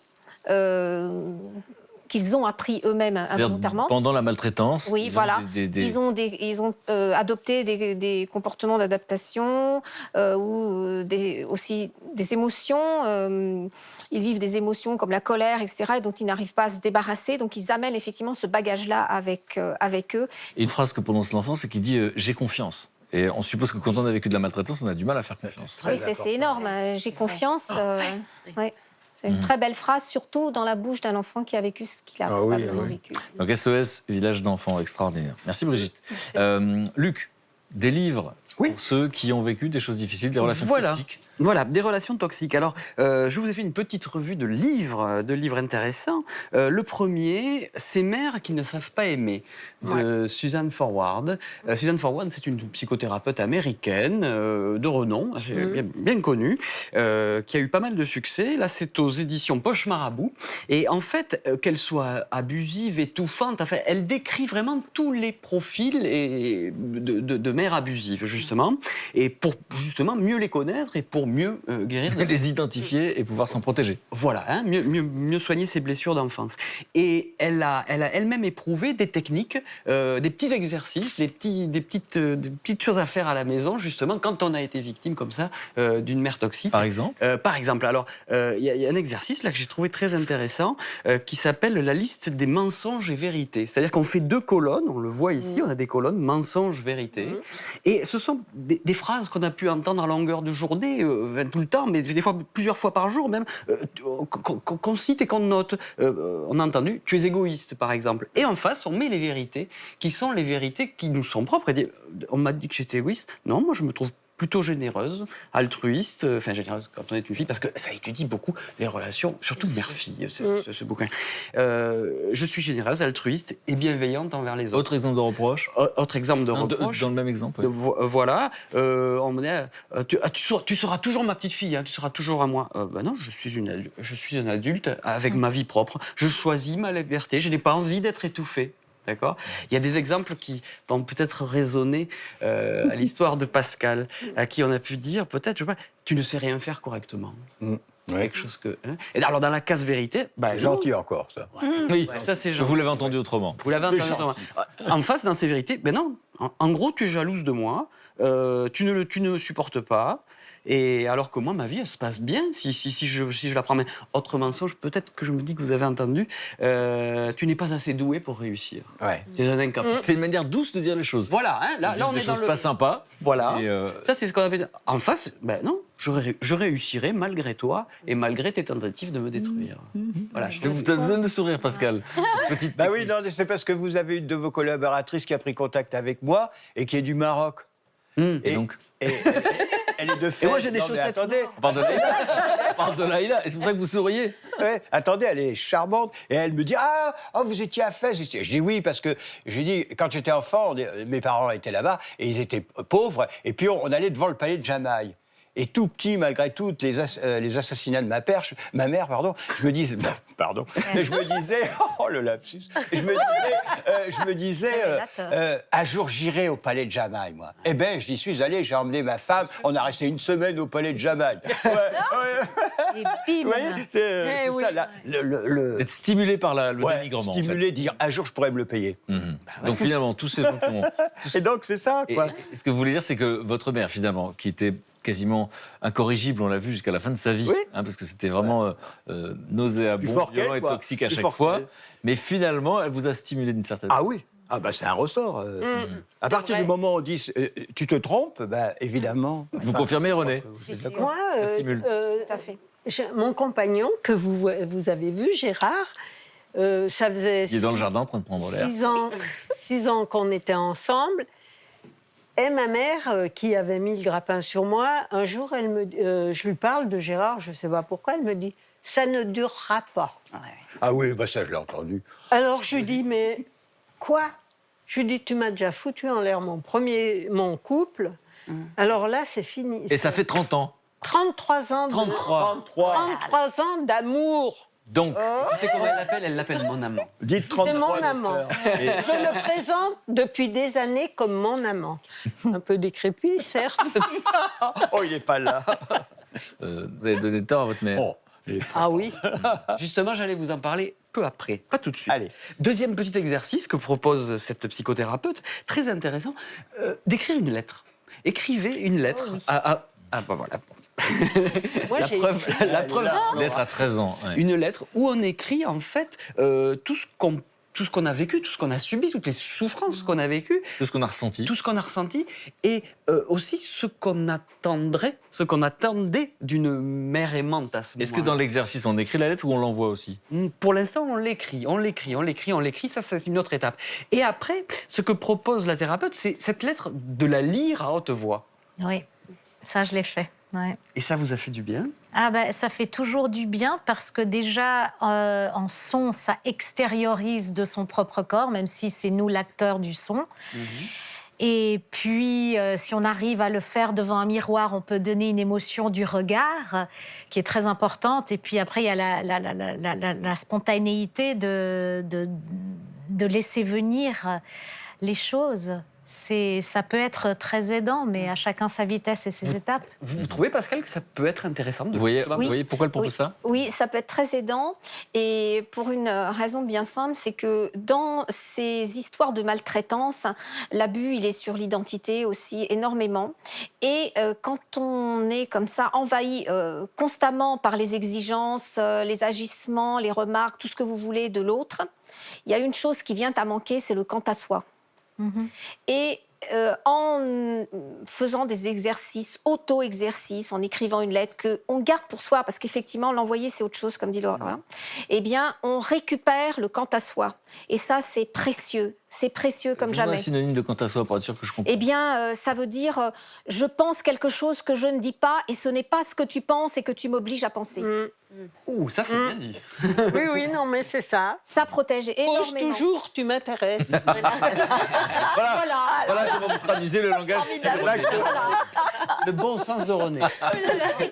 qu'ils ont appris eux-mêmes involontairement. Pendant la maltraitance, Oui, voilà. ils ont Ils ont adopté des comportements d'adaptation ou aussi des émotions. Ils vivent des émotions comme la colère, etc., et dont ils n'arrivent pas à se débarrasser. Donc, ils amènent effectivement ce bagage-là avec eux. Et une phrase que prononce l'enfant, c'est qu'il dit « j'ai confiance ». Et on suppose que quand on a vécu de la maltraitance, on a du mal à faire confiance. Oui, c'est énorme. J'ai confiance. Ouais. C'est une très belle phrase, surtout dans la bouche d'un enfant qui a vécu ce qu'il a probablement vécu. Donc SOS, village d'enfants, extraordinaire. Merci Brigitte. Luc, des livres pour ceux qui ont vécu des choses difficiles, des relations toxiques. Voilà, des relations toxiques. Alors, je vous ai fait une petite revue de livres intéressants. Le premier, Ces mères qui ne savent pas aimer, de Suzanne Forward. Suzanne Forward, c'est une psychothérapeute américaine de renom, bien connue, qui a eu pas mal de succès. Là, c'est aux éditions Poche Marabout. Et en fait, qu'elle soit abusive, étouffante, enfin, elle décrit vraiment tous les profils de mères abusives, justement. Et pour justement mieux les connaître et pour mieux guérir. Les identifier et pouvoir s'en protéger. Voilà, hein, mieux soigner ses blessures d'enfance. Et elle a elle-même éprouvé des techniques, des petits exercices, des petites choses à faire à la maison, justement, quand on a été victime comme ça d'une mère toxique. Par exemple alors, il y a un exercice là que j'ai trouvé très intéressant qui s'appelle la liste des mensonges et vérités. C'est-à-dire qu'on fait 2 colonnes, on le voit ici, on a des colonnes mensonges, vérités. Et ce sont des phrases qu'on a pu entendre à longueur de journée, tout le temps, mais des fois plusieurs fois par jour même, qu'on cite et qu'on note. On a entendu « tu es égoïste » par exemple. Et en face, on met les vérités, qui sont les vérités qui nous sont propres. On m'a dit que j'étais égoïste. Non, moi je me trouve plutôt généreuse, altruiste, enfin généreuse quand on est une fille, parce que ça étudie beaucoup les relations, surtout mère-fille, ce bouquin. Je suis généreuse, altruiste et bienveillante envers les autres. Autre exemple de reproche. Autre exemple de reproche. Dans le même exemple. Oui. Voilà. On me dit, tu seras toujours ma petite fille, hein, tu seras toujours à moi. Ben non, je suis un adulte avec ma vie propre. Je choisis ma liberté. Je n'ai pas envie d'être étouffé. D'accord. Il y a des exemples qui vont peut-être résonner à l'histoire de Pascal, à qui on a pu dire peut-être, je sais pas, tu ne sais rien faire correctement. Quelque chose que. Hein. Et alors dans la case vérité, c'est gentil encore ça. Oui, ça c'est gentil. Vous l'avez entendu autrement. Vous l'avez entendu autrement. En face, dans ces vérités, ben non. En gros, tu es jalouse de moi, tu ne supportes pas. Et alors que moi, ma vie, elle se passe bien si je la prends. Mais autre mensonge, peut-être que je me dis que vous avez entendu, tu n'es pas assez doué pour réussir. Ouais. C'est un incapable. C'est une manière douce de dire les choses. Voilà, hein, là on des est dans choses le... pas sympas. Voilà. Et Ça, c'est ce qu'on appelle... En face, ben non, je réussirai malgré toi et malgré tes tentatives de me détruire. Voilà. vous donne de sourire, Pascal. Petite Bah oui, non, c'est parce que vous avez une de vos collaboratrices qui a pris contact avec moi et qui est du Maroc. Et donc Elle est de Fès. Et moi, j'ai des Non, mais chaussettes attendez. Pardon, et c'est pour ça que vous souriez. Ouais, attendez, elle est charmante. Et elle me dit vous étiez à Fès. Je dis oui, parce que j'ai dit, quand j'étais enfant, mes parents étaient là-bas et ils étaient pauvres. Et puis on allait devant le palais de Jamaï. Et tout petit, malgré tout, les assassinats de ma mère, je me disais, mais je me disais, oh le lapsus, je me disais, un jour j'irai au palais de Jamaï, moi. Eh ben, j'y suis allé, j'ai emmené ma femme, on a resté une semaine au palais de Jamaï. Et bim. Vous voyez, c'est ça, Être stimulé par le dénigrement. Stimuler, dire, un jour je pourrais me le payer. Donc finalement, tous ces gens qui ont... Et donc c'est ça, quoi. Et ce que vous voulez dire, c'est que votre mère, finalement, qui était quasiment incorrigible, on l'a vu, jusqu'à la fin de sa vie, parce que c'était vraiment nauséabond, violent et toxique à chaque fois. Mais finalement, elle vous a stimulé d'une certaine Ah oui. Ah bah c'est un ressort. À partir du moment où on dit tu te trompes, bah évidemment. Vous confirmez, René? Moi, Ça stimule. Tout à fait. Mon compagnon, que vous avez vu, Gérard, ça faisait Il est dans le jardin en train de prendre l'air. 6 ans qu'on était ensemble. Et ma mère, qui avait mis le grappin sur moi, un jour, je lui parle de Gérard, je ne sais pas pourquoi, elle me dit « ça ne durera pas ». Ah oui, bah ça je l'ai entendu. Alors je lui dis « mais quoi ?» Je lui dis « tu m'as déjà foutu en l'air mon couple, alors là c'est fini ». Et ça fait 30 ans. 33 ans 33 ans d'amour. Donc, Tu sais comment elle l'appelle? Elle l'appelle mon amant. Dites 33. C'est mon amant. Je le présente depuis des années comme mon amant. Un peu décrépit, certes. Oh, il n'est pas là. vous avez donné tort à votre mère. Oh, Ah oui. Justement, j'allais vous en parler peu après, pas tout de suite. Allez. Deuxième petit exercice que propose cette psychothérapeute, très intéressant, d'écrire une lettre. Écrivez une lettre bah voilà. Moi, la preuve, Lettre à 13 ans. Ouais. une lettre où on écrit en fait tout ce qu'on a vécu, tout ce qu'on a subi, toutes les souffrances qu'on a vécues, Tout ce qu'on a ressenti. tout ce qu'on a ressenti, et aussi ce qu'on attendait d'une mère aimante à ce moment-là. Est-ce que dans l'exercice, on écrit la lettre ou on l'envoie aussi? Pour l'instant, on l'écrit, ça c'est une autre étape. Et après, ce que propose la thérapeute, c'est cette lettre de la lire à haute voix. Oui, ça je l'ai fait. Ouais. Et ça vous a fait du bien? Ah ben, ça fait toujours du bien parce que déjà, en son, ça extériorise de son propre corps, même si c'est nous l'acteur du son. Et puis, si on arrive à le faire devant un miroir, on peut donner une émotion du regard qui est très importante. Et puis après, il y a la spontanéité de laisser venir les choses. Ça peut être très aidant, mais à chacun sa vitesse et ses étapes. Vous trouvez, Pascal, que ça peut être intéressant de Vous voyez pourquoi elle propose ça? Oui, ça peut être très aidant. Et pour une raison bien simple, c'est que dans ces histoires de maltraitance, l'abus, il est sur l'identité aussi énormément. Et quand on est comme ça, envahi constamment par les exigences, les agissements, les remarques, tout ce que vous voulez de l'autre, il y a une chose qui vient à manquer, c'est le quant à soi. Et en faisant des exercices, auto-exercices, en écrivant une lettre qu'on garde pour soi, parce qu'effectivement, l'envoyer, c'est autre chose, comme dit Laura, eh bien, on récupère le quant à soi. Et ça, c'est précieux comme jamais. Un synonyme de quant à soi, pour être sûr que je comprends. Eh bien, ça veut dire, je pense quelque chose que je ne dis pas, et ce n'est pas ce que tu penses et que tu m'obliges à penser. Ouh, ça c'est bien dit. Oui, non, mais c'est ça. Ça protège énormément. Pose toujours, tu m'intéresses. Voilà comment vous traduisez le langage psychologique. Le bon sens de René. J'ai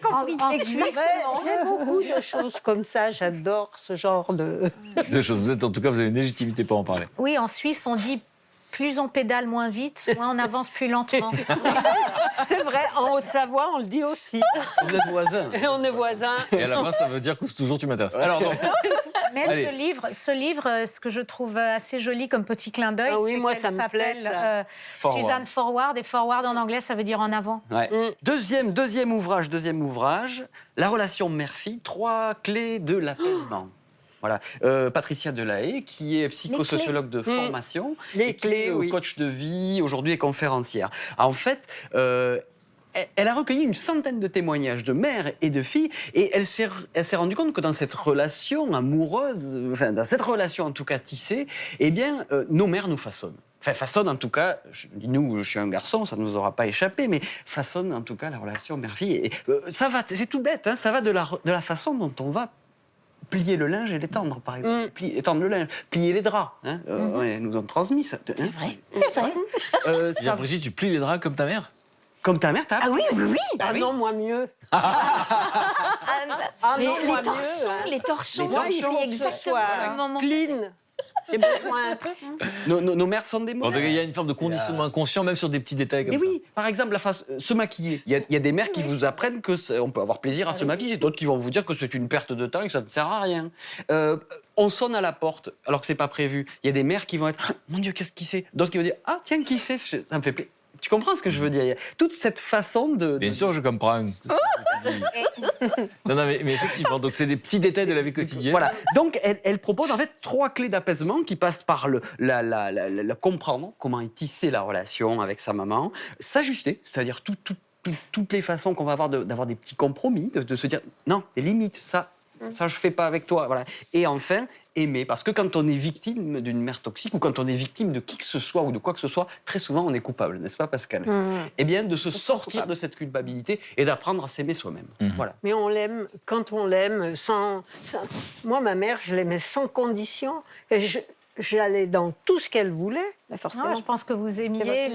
beaucoup de choses comme ça. J'adore ce genre de... Deux choses. En tout cas, vous avez une légitimité pour en parler. Oui, en Suisse, on dit plus on pédale moins vite, moins on avance plus lentement. C'est vrai, en Haute-Savoie, on le dit aussi. Vous êtes voisins. Et on est voisins. Et à la fin, ça veut dire que toujours tu m'intéresses. Alors, donc, Mais Allez. ce livre, ce que je trouve assez joli comme petit clin d'œil, Ah oui, c'est moi, qu'elle ça me plaît, s'appelle ça. Forward. Suzanne Forward. Et Forward en anglais, ça veut dire en avant. Ouais. Deuxième ouvrage, la relation mère-fille, 3 clés de l'apaisement. Voilà. Patricia Delahaye, qui est psychosociologue de formation, Les et qui clés, est oui. coach de vie, aujourd'hui est conférencière. En fait, elle a recueilli une centaine de témoignages de mères et de filles, et elle s'est rendue compte que dans cette relation amoureuse, enfin dans cette relation en tout cas tissée, eh bien, nos mères nous façonnent. Enfin, façonne en tout cas, je suis un garçon, ça ne nous aura pas échappé, mais façonne en tout cas la relation mère-fille. Et, ça va, c'est tout bête, hein, ça va de la façon dont on va plier le linge et l'étendre, par exemple. Étendre le linge, plier les draps. Hein, ouais, nous ont transmis ça. Hein. C'est vrai. Bien, Brigitte, tu plies les draps comme ta mère? Comme ta mère, t'as Ah oui, oui, oui. Ah non, moi mieux. Mais non, moi les torchons, mieux, hein. les torchons, Moi, il c'est faut que ce exactement soit le moment. clean. J'ai besoin. nos mères sont des En tout cas, modèles. il y a une forme de conditionnement inconscient, même sur des petits détails comme Mais ça. oui, par exemple, se maquiller. Il y a des mères qui vous apprennent qu'on peut avoir plaisir à se maquiller, d'autres qui vont vous dire que c'est une perte de temps et que ça ne sert à rien. On sonne à la porte alors que c'est pas prévu. Il y a des mères qui vont être « Mon Dieu, qu'est-ce qui c'est ?» D'autres qui vont dire « Ah, tiens, qui c'est ?» Ça me fait plaisir. Tu comprends ce que je veux dire? Il y a toute cette façon de... Bien sûr, je comprends. Non, mais effectivement, donc c'est des petits détails de la vie quotidienne. Voilà. Donc, elle propose en fait 3 clés d'apaisement qui passent par le comprendre comment est tissée la relation avec sa maman, s'ajuster, c'est-à-dire toutes les façons qu'on va avoir d'avoir des petits compromis, de se dire non, des limites, ça je fais pas avec toi, voilà. Et enfin, aimer, parce que quand on est victime d'une mère toxique ou quand on est victime de qui que ce soit ou de quoi que ce soit, très souvent on est coupable, n'est-ce pas, Pascal? Eh bien, de se sortir de cette culpabilité et d'apprendre à s'aimer soi-même. Voilà. Mais on l'aime quand on l'aime sans. Moi, ma mère, je l'aimais sans condition. Et j'allais dans tout ce qu'elle voulait. Non, je pense que vous aimiez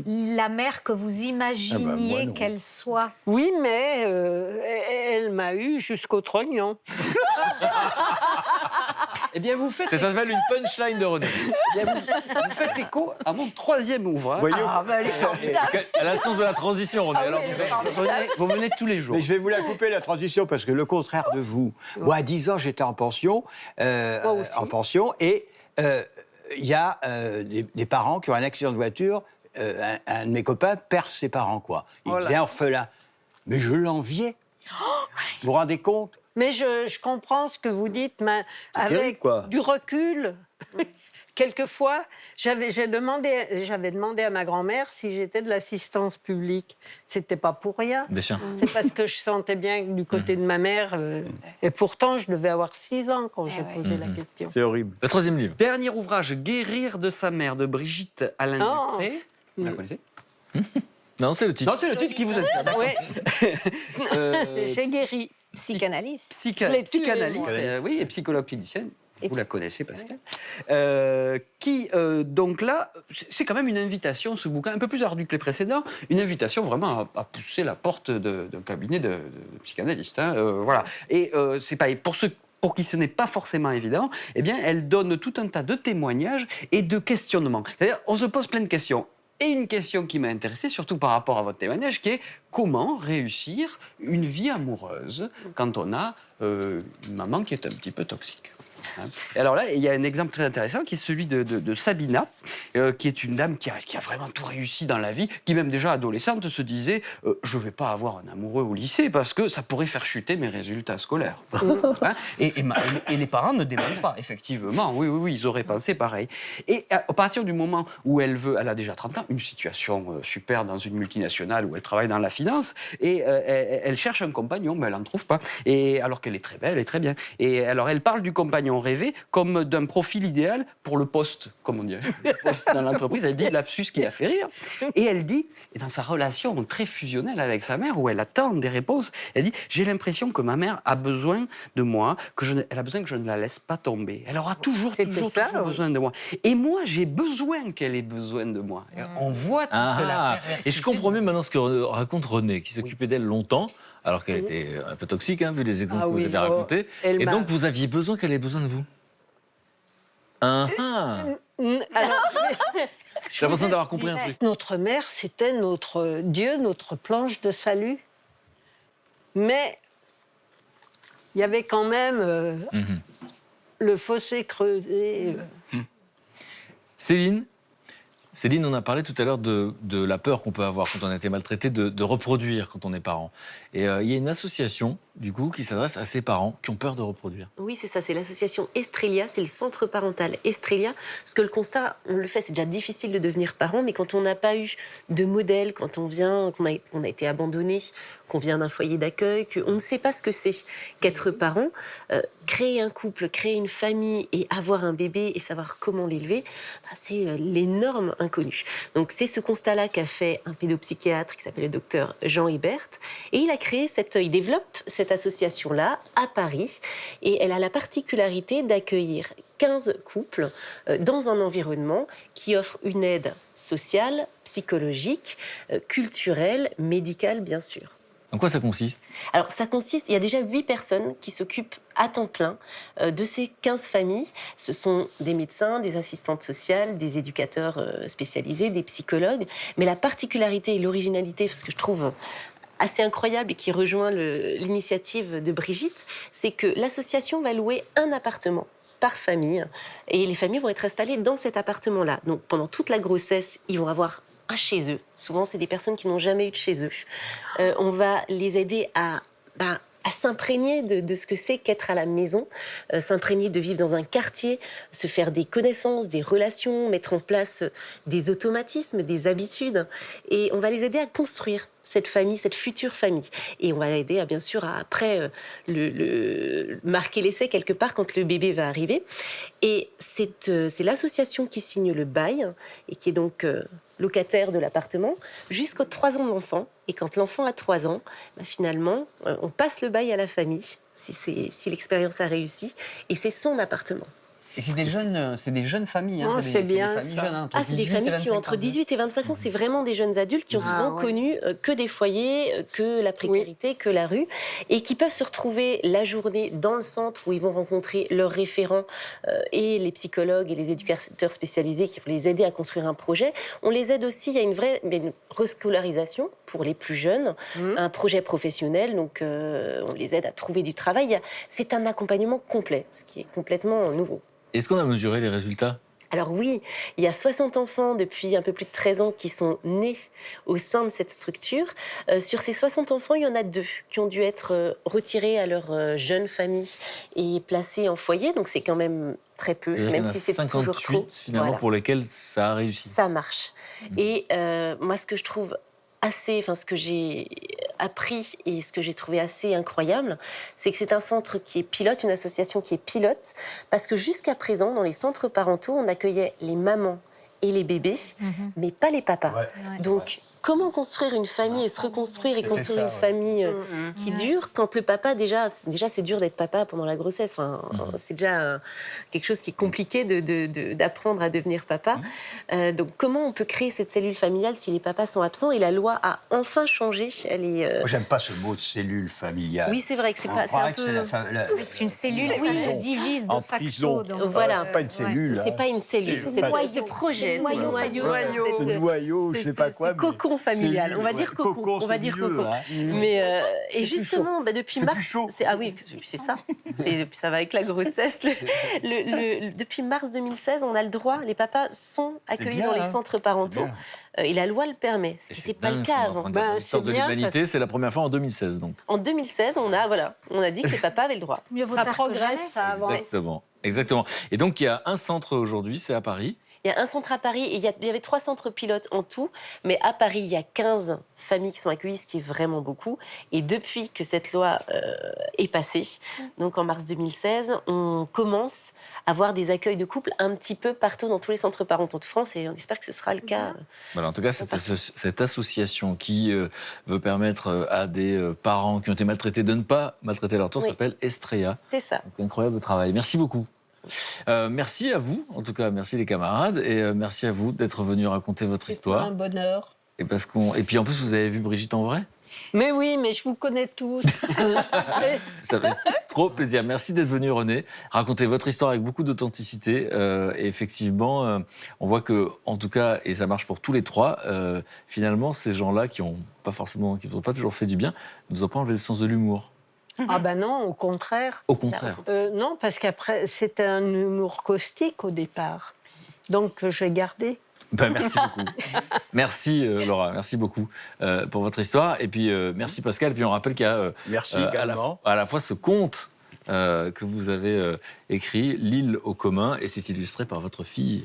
la mère que vous imaginiez non. qu'elle soit. Oui, mais elle m'a eu jusqu'au trognon. Eh bien, vous faites... Ça s'appelle une punchline de René. Eh bien, vous faites écho à mon 3e ouvrage. Voyez, Elle est formidable. Elle a le sens de la transition, René. Alors, Vous venez tous les jours. mais je vais vous la couper, la transition, parce que le contraire de vous. Moi, à 10 ans, j'étais en pension. Et il y a des parents qui ont un accident de voiture. Un de mes copains perd ses parents, quoi. Il devient orphelin. Mais je l'enviais. Vous vous rendez compte? Mais je comprends ce que vous dites, mais terrible, avec quoi. du recul. Quelquefois, j'avais demandé à ma grand-mère si j'étais de l'assistance publique. C'était pas pour rien. bien sûr. C'est parce que je sentais bien que du côté de ma mère. Et pourtant, je devais avoir 6 ans quand j'ai posé la question. C'est horrible. Le 3e livre. Dernier ouvrage, Guérir de sa mère, de Brigitte Alain Non, Dupré. Vous la connaissez? Non, c'est le titre. Non, c'est le titre qui vous inspire. Oui, j'ai guéri. Psychanalyste. Je l'ai tué, Psychanalyste, moi. oui, et psychologue clinicienne. Et Vous la connaissez, Pascal. Donc là, c'est quand même une invitation, ce bouquin, un peu plus ardu que les précédents, une invitation vraiment à pousser la porte d'un cabinet de psychanalyste. Hein, voilà. Et c'est pas pour qui ce n'est pas forcément évident, eh bien, elle donne tout un tas de témoignages et de questionnements. C'est-à-dire, on se pose plein de questions. Et une question qui m'a intéressée, surtout par rapport à votre témoignage, qui est comment réussir une vie amoureuse quand on a une maman qui est un petit peu toxique. Et alors là, il y a un exemple très intéressant qui est celui de Sabina, qui est une dame qui a vraiment tout réussi dans la vie, qui même déjà adolescente se disait je ne vais pas avoir un amoureux au lycée parce que ça pourrait faire chuter mes résultats scolaires. Hein, et les parents ne démentent pas, effectivement. Oui, ils auraient pensé pareil. Et à partir du moment où elle a déjà 30 ans, une situation super dans une multinationale où elle travaille dans la finance, et elle cherche un compagnon, mais elle n'en trouve pas. Et alors qu'elle est très belle et très bien. Et alors elle parle du compagnon rêvé comme d'un profil idéal pour le poste, comme on dirait, le poste dans l'entreprise. Elle dit lapsus qui la fait rire. Et elle dit, et dans sa relation très fusionnelle avec sa mère, où elle attend des réponses, elle dit, j'ai l'impression que ma mère a besoin de moi, elle a besoin que je ne la laisse pas tomber. Elle aura toujours besoin de moi. Et moi, j'ai besoin qu'elle ait besoin de moi. Et on voit toute la perversité. Et je comprends mieux maintenant ce que raconte René, qui s'occupait d'elle longtemps, alors qu'elle était un peu toxique, hein, vu les exemples que vous avez racontés. Et donc, vous aviez besoin qu'elle ait besoin de vous. Alors, j'ai l'impression d'avoir compris un truc. Notre mère, c'était notre Dieu, notre planche de salut. Mais il y avait quand même le fossé creusé. Céline, on a parlé tout à l'heure de la peur qu'on peut avoir quand on a été maltraité de reproduire quand on est parent. Et il y a une association, du coup, qui s'adresse à ces parents qui ont peur de reproduire. Oui, c'est ça, c'est l'association Estrelia, c'est le centre parental Estrelia. Parce que le constat, on le fait, c'est déjà difficile de devenir parent, mais quand on n'a pas eu de modèle, quand on a été abandonné, qu'on vient d'un foyer d'accueil, qu'on ne sait pas ce que c'est qu'être parent, créer un couple, créer une famille et avoir un bébé et savoir comment l'élever, c'est l'énorme inconnu. Donc c'est ce constat-là qu'a fait un pédopsychiatre qui s'appelle le docteur Jean Hébert, et il développe cette association-là à Paris, et elle a la particularité d'accueillir 15 couples dans un environnement qui offre une aide sociale, psychologique, culturelle, médicale bien sûr. En quoi ça consiste ? Alors, ça consiste, il y a déjà 8 personnes qui s'occupent à temps plein de ces 15 familles. Ce sont des médecins, des assistantes sociales, des éducateurs spécialisés, des psychologues. Mais la particularité et l'originalité, ce que je trouve assez incroyable et qui rejoint l'initiative de Brigitte, c'est que l'association va louer un appartement par famille. Et les familles vont être installées dans cet appartement-là. Donc, pendant toute la grossesse, ils vont avoir chez eux. Souvent, c'est des personnes qui n'ont jamais eu de chez eux. On va les aider à s'imprégner de ce que c'est qu'être à la maison, s'imprégner de vivre dans un quartier, se faire des connaissances, des relations, mettre en place des automatismes, des habitudes. Et on va les aider à construire cette famille, cette future famille. Et on va aider, bien sûr, à après marquer l'essai quelque part quand le bébé va arriver. Et c'est l'association qui signe le bail et qui est donc locataire de l'appartement jusqu'aux 3 ans de l'enfant. Et quand l'enfant a 3 ans, finalement, on passe le bail à la famille, si l'expérience a réussi, et c'est son appartement. Et c'est des jeunes familles. Oh, c'est bien, des familles ça. jeunes, C'est des familles qui ont entre 18 et 25 ans. C'est vraiment des jeunes adultes qui ont souvent connu que des foyers, que la précarité, que la rue, et qui peuvent se retrouver la journée dans le centre où ils vont rencontrer leurs référents et les psychologues et les éducateurs spécialisés qui vont les aider à construire un projet. On les aide aussi, il y a une rescolarisation pour les plus jeunes, un projet professionnel, donc on les aide à trouver du travail. C'est un accompagnement complet, ce qui est complètement nouveau. Est-ce qu'on a mesuré les résultats ? Alors oui, il y a 60 enfants depuis un peu plus de 13 ans qui sont nés au sein de cette structure. Sur ces 60 enfants, il y en a 2 qui ont dû être retirés à leur jeune famille et placés en foyer. Donc c'est quand même très peu, même si c'est toujours trop. Finalement, pour lesquels ça a réussi. Ça marche. Et moi, ce que je trouve ce que j'ai appris et ce que j'ai trouvé assez incroyable, c'est que c'est un centre qui est pilote, une association qui est pilote, parce que jusqu'à présent, dans les centres parentaux, on accueillait les mamans et les bébés, mais pas les papas. Donc, comment construire une famille et se reconstruire et construire une famille qui dure quand le papa, déjà c'est dur d'être papa pendant la grossesse. Enfin, c'est déjà quelque chose qui est compliqué d'apprendre à devenir papa. Donc, comment on peut créer cette cellule familiale si les papas sont absents ? Et la loi a enfin changé. Moi, j'aime pas ce mot de cellule familiale. Oui, c'est vrai que c'est pas. C'est un peu... Parce qu'une cellule, ça se divise de facto. Donc voilà. C'est pas une cellule. C'est pas une cellule. C'est ce projet. C'est le noyau. C'est le noyau, je sais pas quoi. Cocon familial. On va dire cocon. On va dire cocon. Mais et justement, depuis mars. Ah oui, c'est ça. Ça va avec la grossesse. Depuis mars 2016, on a le droit. Les papas sont accueillis dans les centres parentaux. Et la loi le permet, ce qui n'était pas le cas avant. L'histoire de l'humanité, c'est la première fois en 2016. Donc. En 2016, on a dit que les papas avaient le droit. Ça progresse, ça avance. Exactement. Et donc, il y a un centre aujourd'hui, c'est à Paris. Il y a un centre à Paris et il y avait 3 centres pilotes en tout. Mais à Paris, il y a 15 familles qui sont accueillies, ce qui est vraiment beaucoup. Et depuis que cette loi est passée, donc en mars 2016, on commence à voir des accueils de couples un petit peu partout dans tous les centres parentaux de France. Et on espère que ce sera le cas. Voilà, en tout cas, cette association qui veut permettre à des parents qui ont été maltraités de ne pas maltraiter leur tour s'appelle Estrelia. C'est ça. Donc, incroyable travail. Merci beaucoup. Merci à vous, en tout cas, merci les camarades, et merci à vous d'être venus raconter votre histoire. C'est un bonheur. Et puis en plus, vous avez vu Brigitte en vrai ? Mais oui, mais je vous connais tous. Ça fait trop plaisir. Merci d'être venu, René, raconter votre histoire avec beaucoup d'authenticité. Et effectivement, on voit que, en tout cas, et ça marche pour tous les 3, finalement, ces gens-là qui n'ont pas toujours fait du bien, ne nous ont pas enlevé le sens de l'humour. Ah ben non, au contraire. Au contraire. Non, parce qu'après, c'était un humour caustique au départ. Donc, j'ai gardé. Merci beaucoup. Merci Laura, merci beaucoup pour votre histoire. Et puis merci Pascal. Et puis on rappelle qu'il y a Merci également. à la fois ce conte que vous avez écrit, L'île aux communs, et c'est illustré par votre fille.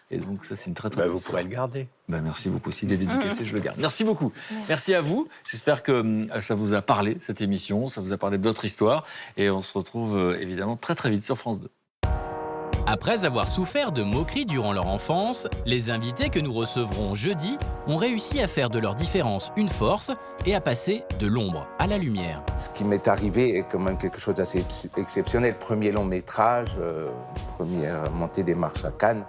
Et donc ça, c'est une très très Vous pourrez le garder. Merci beaucoup. S'il est dédicacé, je le garde. Merci beaucoup. Merci à vous. J'espère que ça vous a parlé, cette émission. Ça vous a parlé de votre histoire. Et on se retrouve évidemment très très vite sur France 2. Après avoir souffert de moqueries durant leur enfance, les invités que nous recevrons jeudi ont réussi à faire de leur différence une force et à passer de l'ombre à la lumière. Ce qui m'est arrivé est quand même quelque chose d'assez exceptionnel. Premier long métrage, première montée des marches à Cannes.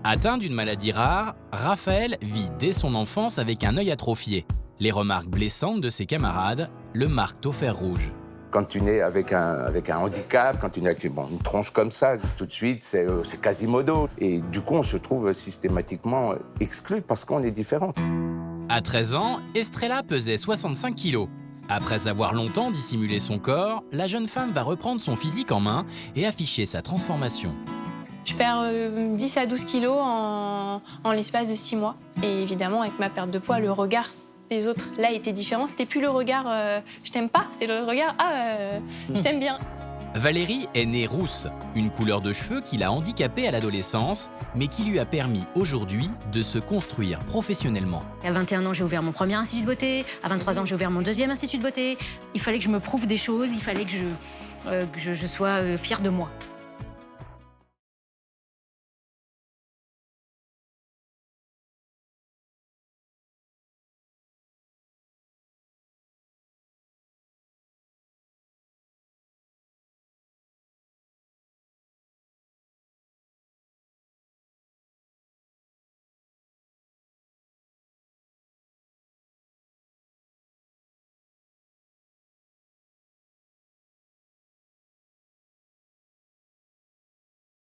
Atteint d'une maladie rare, Raphaël vit dès son enfance avec un œil atrophié. Les remarques blessantes de ses camarades le marquent au fer rouge. Quand tu nais avec un handicap, quand tu nais avec une tronche comme ça, tout de suite, c'est Quasimodo. Et du coup, on se trouve systématiquement exclu parce qu'on est différent. À 13 ans, Estrella pesait 65 kilos. Après avoir longtemps dissimulé son corps, la jeune femme va reprendre son physique en main et afficher sa transformation. Je perds 10 à 12 kilos en l'espace de 6 mois. Et évidemment, avec ma perte de poids, le regard des autres, là, était différent. C'était plus le regard je t'aime pas », c'est le regard je t'aime bien ». Valérie est née rousse, une couleur de cheveux qui l'a handicapée à l'adolescence, mais qui lui a permis aujourd'hui de se construire professionnellement. À 21 ans, j'ai ouvert mon premier institut de beauté. À 23 ans, j'ai ouvert mon deuxième institut de beauté. Il fallait que je me prouve des choses, il fallait que je sois fière de moi.